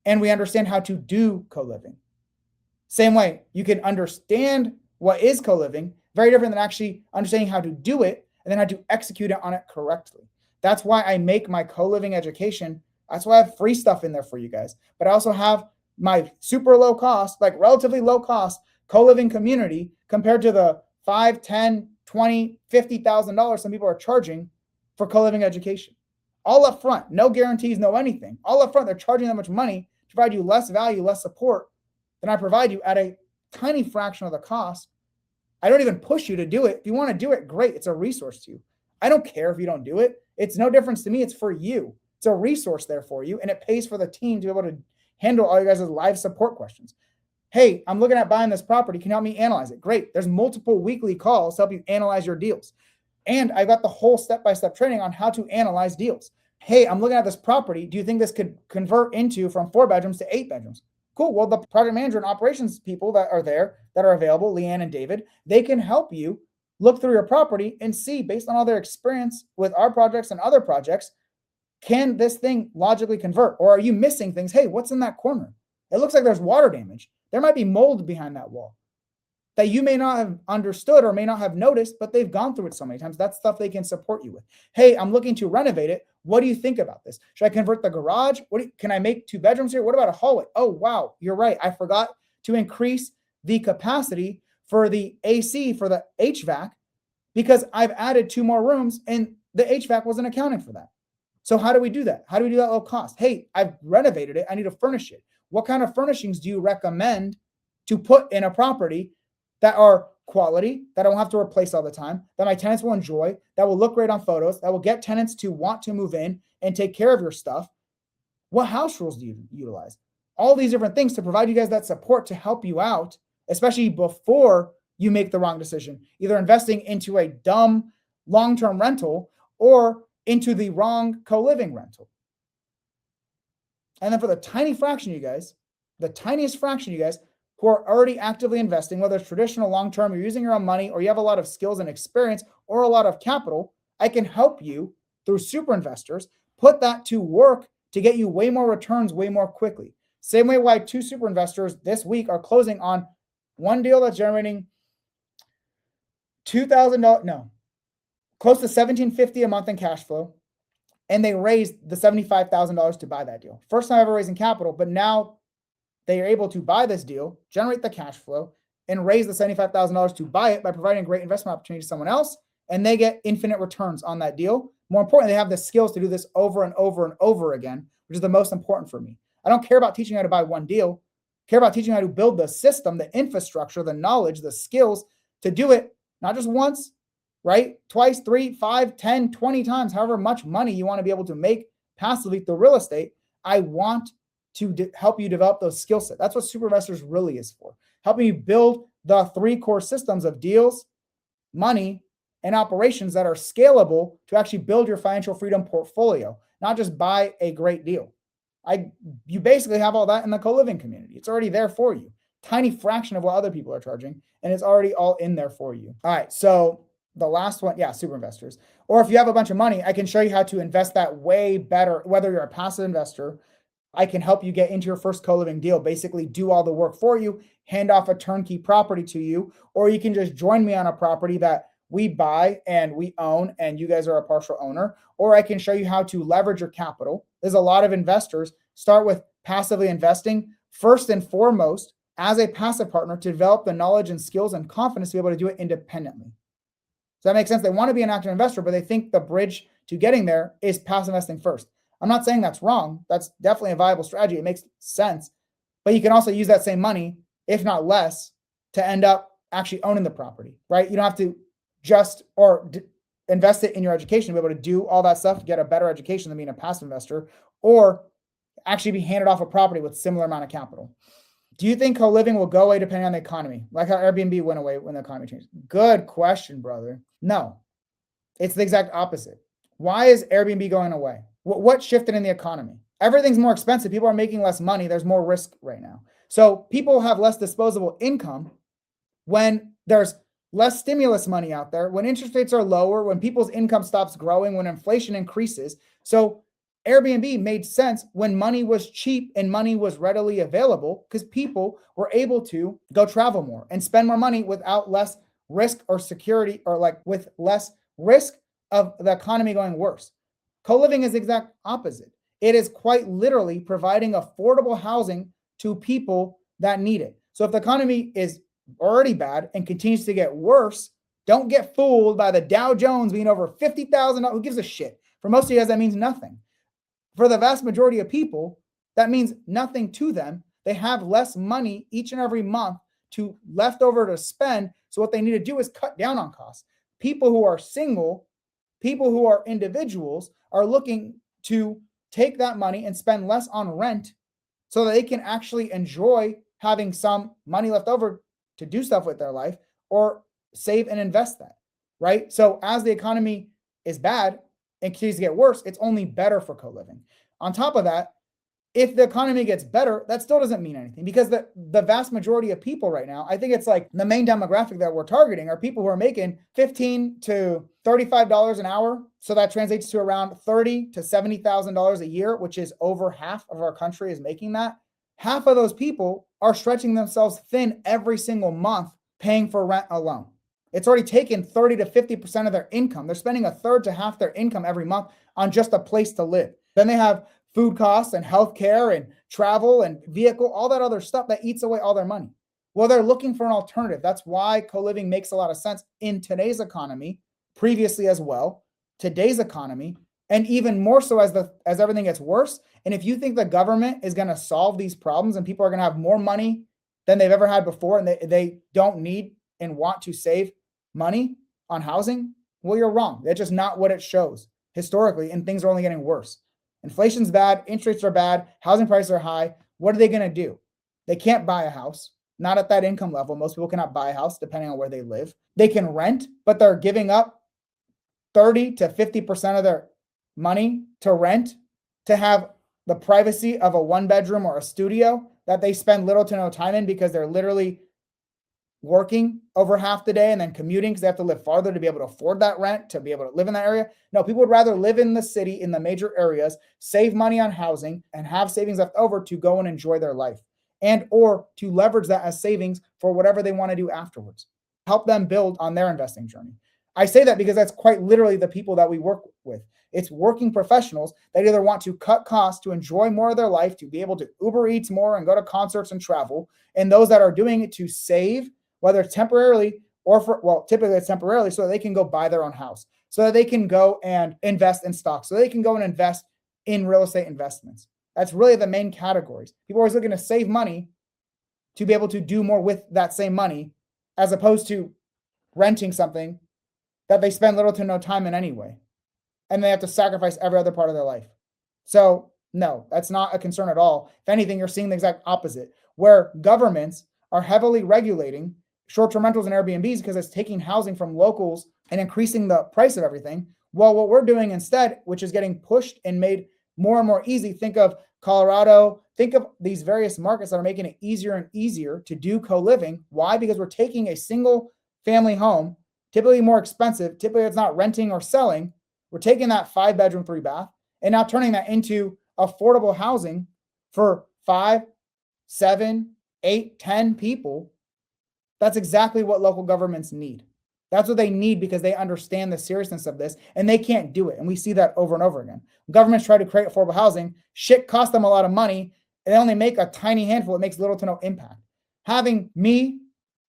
and we understand how to do co-living. Same way, you can understand what is co-living, very different than actually understanding how to do it and then how to execute it on it correctly. That's why I make my co-living education. That's why I have free stuff in there for you guys. But I also have my super low cost, like relatively low cost co-living community compared to the $5, $10, $20, $50,000 some people are charging for co-living education. All up front, no guarantees, no anything. All up front, they're charging that much money to provide you less value, less support than I provide you at a tiny fraction of the cost. I don't even push you to do it. If you want to do it, great. It's a resource to you. I don't care if you don't do it. It's no difference to me. It's for you. It's a resource there for you, and it pays for the team to be able to handle all you guys' live support questions. Hey, I'm looking at buying this property. Can you help me analyze it? Great. There's multiple weekly calls to help you analyze your deals. And I got the whole step-by-step training on how to analyze deals. Hey, I'm looking at this property. Do you think this could convert into from 4 bedrooms to 8 bedrooms? Cool. Well, the project manager and operations people that are there, that are available, Leanne and David, they can help you look through your property and see, based on all their experience with our projects and other projects, can this thing logically convert? Or are you missing things? Hey, what's in that corner? It looks like there's water damage. There might be mold behind that wall that you may not have understood or may not have noticed, but they've gone through it so many times. That's stuff they can support you with. Hey, I'm looking to renovate it. What do you think about this? Should I convert the garage? Can I make 2 bedrooms here? What about a hallway? Oh, wow, you're right. I forgot to increase the capacity for the AC, for the HVAC, because I've added 2 more rooms and the HVAC wasn't accounting for that. So how do we do that? How do we do that low cost? Hey, I've renovated it. I need to furnish it. What kind of furnishings do you recommend to put in a property that are quality, that I don't have to replace all the time, that my tenants will enjoy, that will look great on photos, that will get tenants to want to move in and take care of your stuff? What house rules do you utilize? All these different things to provide you guys that support to help you out, especially before you make the wrong decision, either investing into a dumb long-term rental or into the wrong co-living rental. And then for the tiny fraction, you guys, the tiniest fraction, you guys, who are already actively investing, whether it's traditional, long-term, you're using your own money, or you have a lot of skills and experience or a lot of capital, I can help you through super investors put that to work to get you way more returns way more quickly. Same way why 2 super investors this week are closing on one deal that's generating $2,000, no, close to $1,750 a month in cash flow. And they raised the $75,000 to buy that deal. First time ever raising capital, but now they are able to buy this deal, generate the cash flow, and raise the $75,000 to buy it by providing a great investment opportunity to someone else, and they get infinite returns on that deal. More importantly, they have the skills to do this over and over and over again, which is the most important for me. I don't care about teaching you how to buy one deal. I care about teaching you how to build the system, the infrastructure, the knowledge, the skills to do it, not just once, right? Twice, 3, 5, 10, 20 times, however much money you want to be able to make passively through real estate. I want to help you develop those skill sets. That's what Super Investors really is for. Helping you build the 3 core systems of deals, money, and operations that are scalable to actually build your financial freedom portfolio, not just buy a great deal. You basically have all that in the co-living community. It's already there for you. Tiny fraction of what other people are charging, and it's already all in there for you. All right, so the last one, yeah, super investors. Or if you have a bunch of money, I can show you how to invest that way better. Whether you're a passive investor, I can help you get into your first co-living deal, basically do all the work for you, hand off a turnkey property to you, or you can just join me on a property that we buy and we own and you guys are a partial owner, or I can show you how to leverage your capital. There's a lot of investors start with passively investing first and foremost as a passive partner to develop the knowledge and skills and confidence to be able to do it independently. Does that make sense? They want to be an active investor, but they think the bridge to getting there is passive investing first. I'm not saying that's wrong. That's definitely a viable strategy. It makes sense. But you can also use that same money, if not less, to end up actually owning the property, right? You don't have to just invest it in your education to be able to do all that stuff, get a better education than being a passive investor, or actually be handed off a property with similar amount of capital. Do you think co-living will go away depending on the economy? Like how Airbnb went away when the economy changed? Good question, brother. No, it's the exact opposite. Why is Airbnb going away? What shifted in the economy? Everything's more expensive. People are making less money. There's more risk right now. So people have less disposable income when there's less stimulus money out there, when interest rates are lower, when people's income stops growing, when inflation increases. So Airbnb made sense when money was cheap and money was readily available because people were able to go travel more and spend more money without less risk or security, or like with less risk of the economy going worse. Co-living is the exact opposite. It is quite literally providing affordable housing to people that need it. So if the economy is already bad and continues to get worse, don't get fooled by the Dow Jones being over 50,000. Who gives a shit? For most of you guys, that means nothing. For the vast majority of people, that means nothing to them. They have less money each and every month to left over to spend. So what they need to do is cut down on costs. People who are single, people who are individuals are looking to take that money and spend less on rent so that they can actually enjoy having some money left over to do stuff with their life or save and invest that, right? So as the economy is bad and continues to get worse, it's only better for co-living. On top of that, if the economy gets better, that still doesn't mean anything because the vast majority of people right now, I think it's like the main demographic that we're targeting are people who are making $15 to $35 an hour. So that translates to around $30,000 to $70,000 a year, which is over half of our country is making that. Half of those people are stretching themselves thin every single month paying for rent alone. It's already taken 30 to 50% of their income. They're spending a third to half their income every month on just a place to live. Then they have food costs and healthcare and travel and vehicle, all that other stuff that eats away all their money. Well, they're looking for an alternative. That's why co-living makes a lot of sense in today's economy, previously as well, today's economy, and even more so as everything gets worse. And if you think the government is going to solve these problems and people are going to have more money than they've ever had before and they don't need and want to save money on housing, well, you're wrong. That's just not what it shows historically, and things are only getting worse. Inflation's bad, interest rates are bad, housing prices are high. What are they going to do? They can't buy a house, not at that income level. Most people cannot buy a house depending on where they live. They can rent, but they're giving up 30 to 50% of their money to rent to have the privacy of a 1-bedroom or a studio that they spend little to no time in because they're literally working over half the day and then commuting because they have to live farther to be able to afford that rent, to be able to live in that area. No, people would rather live in the city, in the major areas, save money on housing, and have savings left over to go and enjoy their life, and or to leverage that as savings for whatever they want to do afterwards. Help them build on their investing journey. I say that because that's quite literally the people that we work with. It's working professionals that either want to cut costs to enjoy more of their life, to be able to Uber Eats more and go to concerts and travel, and those that are doing it to save, whether it's temporarily or typically it's temporarily, so that they can go buy their own house, so that they can go and invest in stocks, so they can go and invest in real estate investments. That's really the main categories. People are always looking to save money to be able to do more with that same money, as opposed to renting something that they spend little to no time in anyway, and they have to sacrifice every other part of their life. So no, that's not a concern at all. If anything, you're seeing the exact opposite, where governments are heavily regulating short-term rentals and Airbnbs because it's taking housing from locals and increasing the price of everything. Well, what we're doing instead, which is getting pushed and made more and more easy, think of Colorado, think of these various markets that are making it easier and easier to do co-living. Why? Because we're taking a single family home, typically more expensive, typically it's not renting or selling. We're taking that 5-bedroom, 3-bath, and now turning that into affordable housing for 5, 7, 8, 10 people. That's exactly what local governments need. That's what they need because they understand the seriousness of this, and they can't do it. And we see that over and over again. Governments try to create affordable housing. Shit costs them a lot of money, and they only make a tiny handful. It makes little to no impact. Having me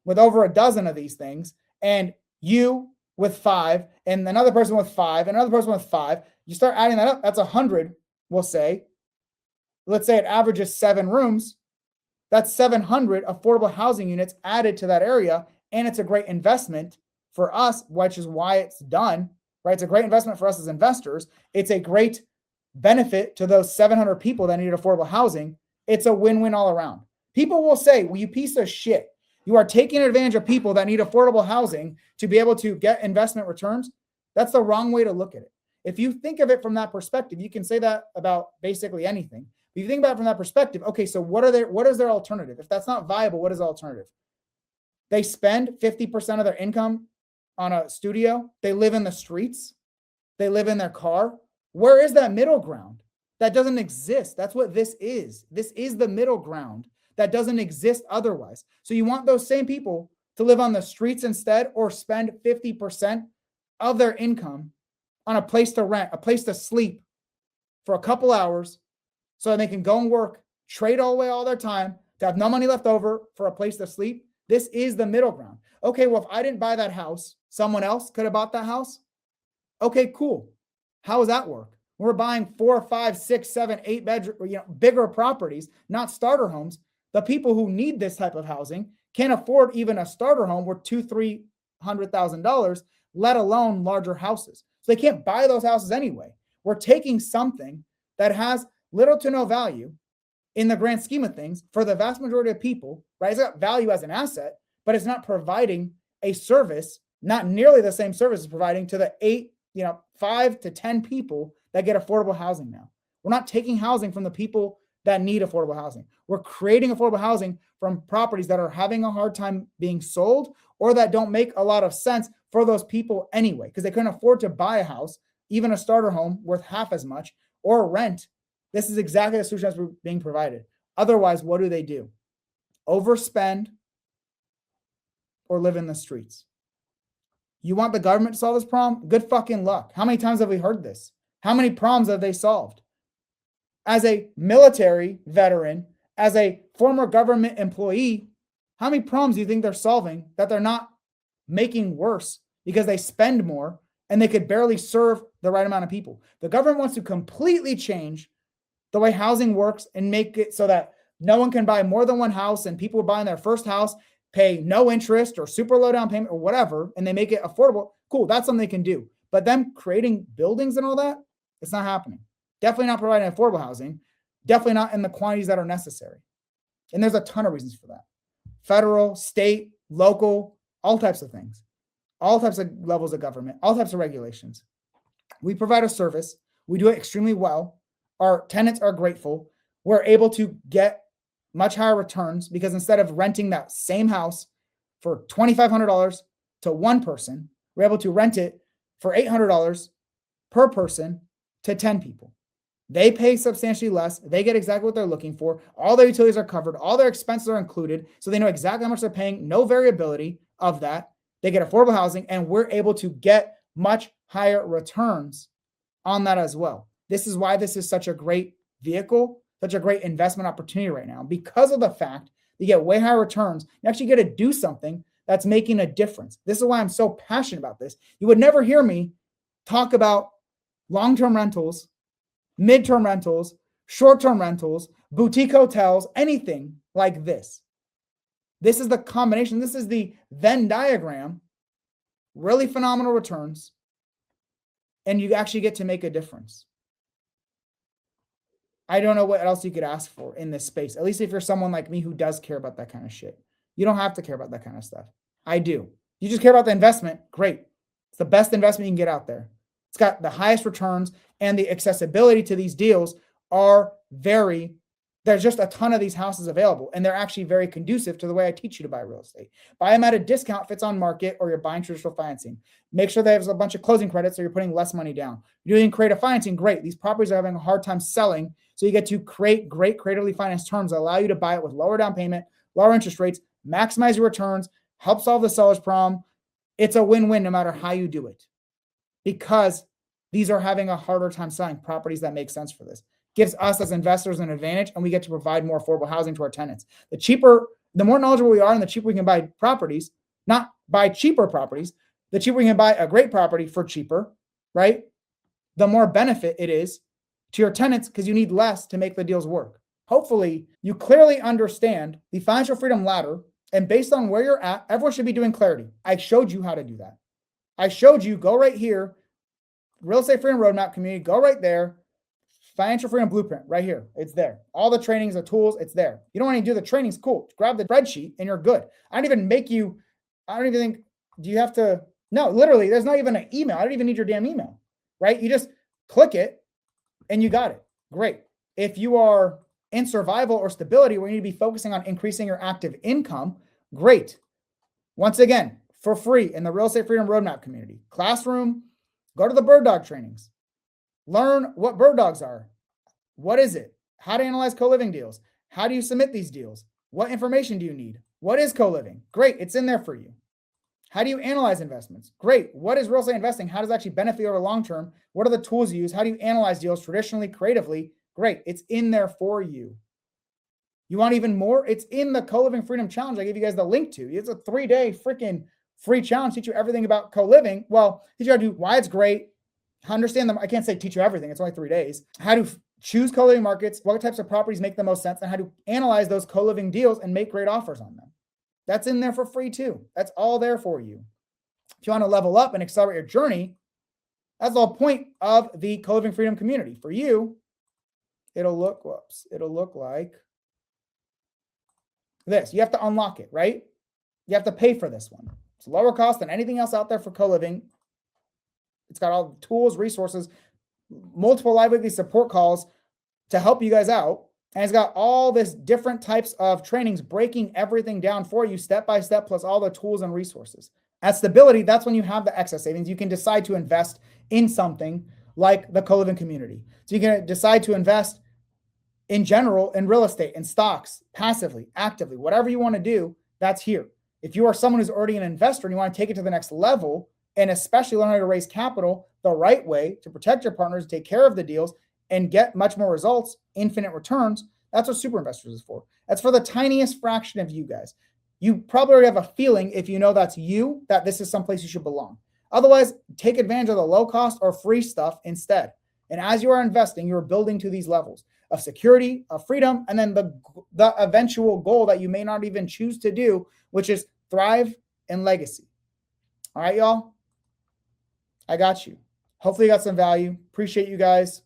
with over a dozen of these things, and you with 5, and another person with 5, and another person with 5, you start adding that up, that's 100, we'll say. Let's say it averages 7 rooms. That's 700 affordable housing units added to that area, and it's a great investment for us, which is why it's done, right? It's a great investment for us as investors. It's a great benefit to those 700 people that need affordable housing. It's a win-win all around. People will say, well, you piece of shit, you are taking advantage of people that need affordable housing to be able to get investment returns. That's the wrong way to look at it. If you think of it from that perspective, you can say that about basically anything. If you think about it from that perspective, okay, so what is their alternative? If that's not viable, what is the alternative? They spend 50% of their income on a studio. They live in the streets. They live in their car. Where is that middle ground? That doesn't exist. That's what this is. This is the middle ground that doesn't exist otherwise. So you want those same people to live on the streets instead, or spend 50% of their income on a place to rent, a place to sleep for a couple hours so they can go and work, trade away all their time to have no money left over for a place to sleep. This is the middle ground. Okay, well, if I didn't buy that house, someone else could have bought that house. Okay, cool. How does that work? We're buying 4, 5, 6, 7, 8 bedroom, bigger properties, not starter homes. The people who need this type of housing can't afford even a starter home worth $200,000-$300,000, let alone larger houses. So they can't buy those houses anyway. We're taking something that has little to no value in the grand scheme of things for the vast majority of people, right? It's got value as an asset, but it's not providing a service, not nearly the same service it's providing to the 5 to 10 people that get affordable housing now. We're not taking housing from the people that need affordable housing. We're creating affordable housing from properties that are having a hard time being sold, or that don't make a lot of sense for those people anyway, because they couldn't afford to buy a house, even a starter home worth half as much, or rent. This is exactly the solution that's being provided. Otherwise, what do? Overspend or live in the streets. You want the government to solve this problem? Good fucking luck. How many times have we heard this? How many problems have they solved? As a military veteran, as a former government employee, how many problems do you think they're solving that they're not making worse because they spend more and they could barely serve the right amount of people? The government wants to completely change the way housing works and make it so that no one can buy more than one house, and people buying their first house pay no interest or super low down payment or whatever, and they make it affordable. Cool, that's something they can do. But them creating buildings and all that, it's not happening. Definitely not providing affordable housing. Definitely not in the quantities that are necessary. And there's a ton of reasons for that. Federal, state, local, all types of things. All types of levels of government, all types of regulations. We provide a service. We do it extremely well. Our tenants are grateful. We're able to get much higher returns because instead of renting that same house for $2,500 to one person. We're able to rent it for $800 per person to 10 people. They pay substantially less. They get exactly what they're looking for. All their utilities are covered. All their expenses are included. So they know exactly how much they're paying. No variability of that. They get affordable housing, and we're able to get much higher returns on that as well. This is why this is such a great vehicle, such a great investment opportunity right now, because of the fact you get way higher returns. You actually get to do something that's making a difference. This is why I'm so passionate about this. You would never hear me talk about long-term rentals, mid-term rentals, short-term rentals, boutique hotels, anything like this. This is the combination. This is the Venn diagram. Really phenomenal returns. And you actually get to make a difference. I don't know what else you could ask for in this space. At least if you're someone like me who does care about that kind of shit. You don't have to care about that kind of stuff. I do. You just care about the investment. Great. It's the best investment you can get out there. It's got the highest returns, and the accessibility to these deals are there's just a ton of these houses available, and they're actually very conducive to the way I teach you to buy real estate. Buy them at a discount if it's on market or you're buying traditional financing. Make sure there's a bunch of closing credits so you're putting less money down. You're doing creative financing, great. These properties are having a hard time selling, so you get to create great creatively financed terms that allow you to buy it with lower down payment, lower interest rates, maximize your returns, help solve the seller's problem. It's a win-win no matter how you do it, because these are having a harder time selling properties that make sense for this. Gives us as investors an advantage, and we get to provide more affordable housing to our tenants. The more knowledgeable we are, and the cheaper we can buy properties, not buy cheaper properties, the cheaper we can buy a great property for cheaper, right? The more benefit it is to your tenants, because you need less to make the deals work. Hopefully, you clearly understand the financial freedom ladder, and based on where you're at, everyone should be doing clarity. I showed you how to do that. I showed you, go right here, Real Estate Freedom Roadmap community, go right there. Financial Freedom Blueprint right here. It's there. All the trainings, the tools, it's there. You don't want to do the trainings, cool. Grab the spreadsheet and you're good. I don't even think, do you have to, no, literally, there's not even an email. I don't even need your damn email, right? You just click it and you got it. Great. If you are in survival or stability where you need to be focusing on increasing your active income, great. Once again, for free in the Real Estate Freedom Roadmap community. Classroom, go to the bird dog trainings. Learn what bird dogs are. What is it? How to analyze co-living deals. How do you submit these deals? What information do you need? What is co-living? Great, it's in there for you. How do you analyze investments? Great. What is real estate investing? How does it actually benefit you over long term? What are the tools you use? How do you analyze deals traditionally, creatively? Great, it's in there for you. You want even more? It's in the Co-Living Freedom Challenge I gave you guys the link to. It's a 3-day freaking free challenge. Teach you everything about co-living. Well, teach you how to do why it's great, understand them. I can't say teach you everything. It's only 3 days. How to choose co-living markets, what types of properties make the most sense, and how to analyze those co-living deals and make great offers on them. That's in there for free too. That's all there for you. If you want to level up and accelerate your journey, that's the whole point of the Co-Living Freedom community. For you, it'll look like this. You have to unlock it, right? You have to pay for this one. It's lower cost than anything else out there for co-living. It's got all the tools, resources, multiple live weekly support calls to help you guys out. And it's got all this different types of trainings, breaking everything down for you step by step, plus all the tools and resources. At stability, that's when you have the excess savings. You can decide to invest in something like the co-living community. So you can decide to invest in general in real estate, in stocks, passively, actively, whatever you want to do, that's here. If you are someone who's already an investor and you want to take it to the next level, and especially learn how to raise capital the right way to protect your partners, take care of the deals, and get much more results, infinite returns, that's what super investors is for. That's for the tiniest fraction of you guys. You probably already have a feeling, if you know that's you, that this is someplace you should belong. Otherwise, take advantage of the low cost or free stuff instead. And as you are investing, you're building to these levels of security, of freedom, and then the eventual goal that you may not even choose to do, which is thrive and legacy. All right, y'all? I got you. Hopefully you got some value. Appreciate you guys.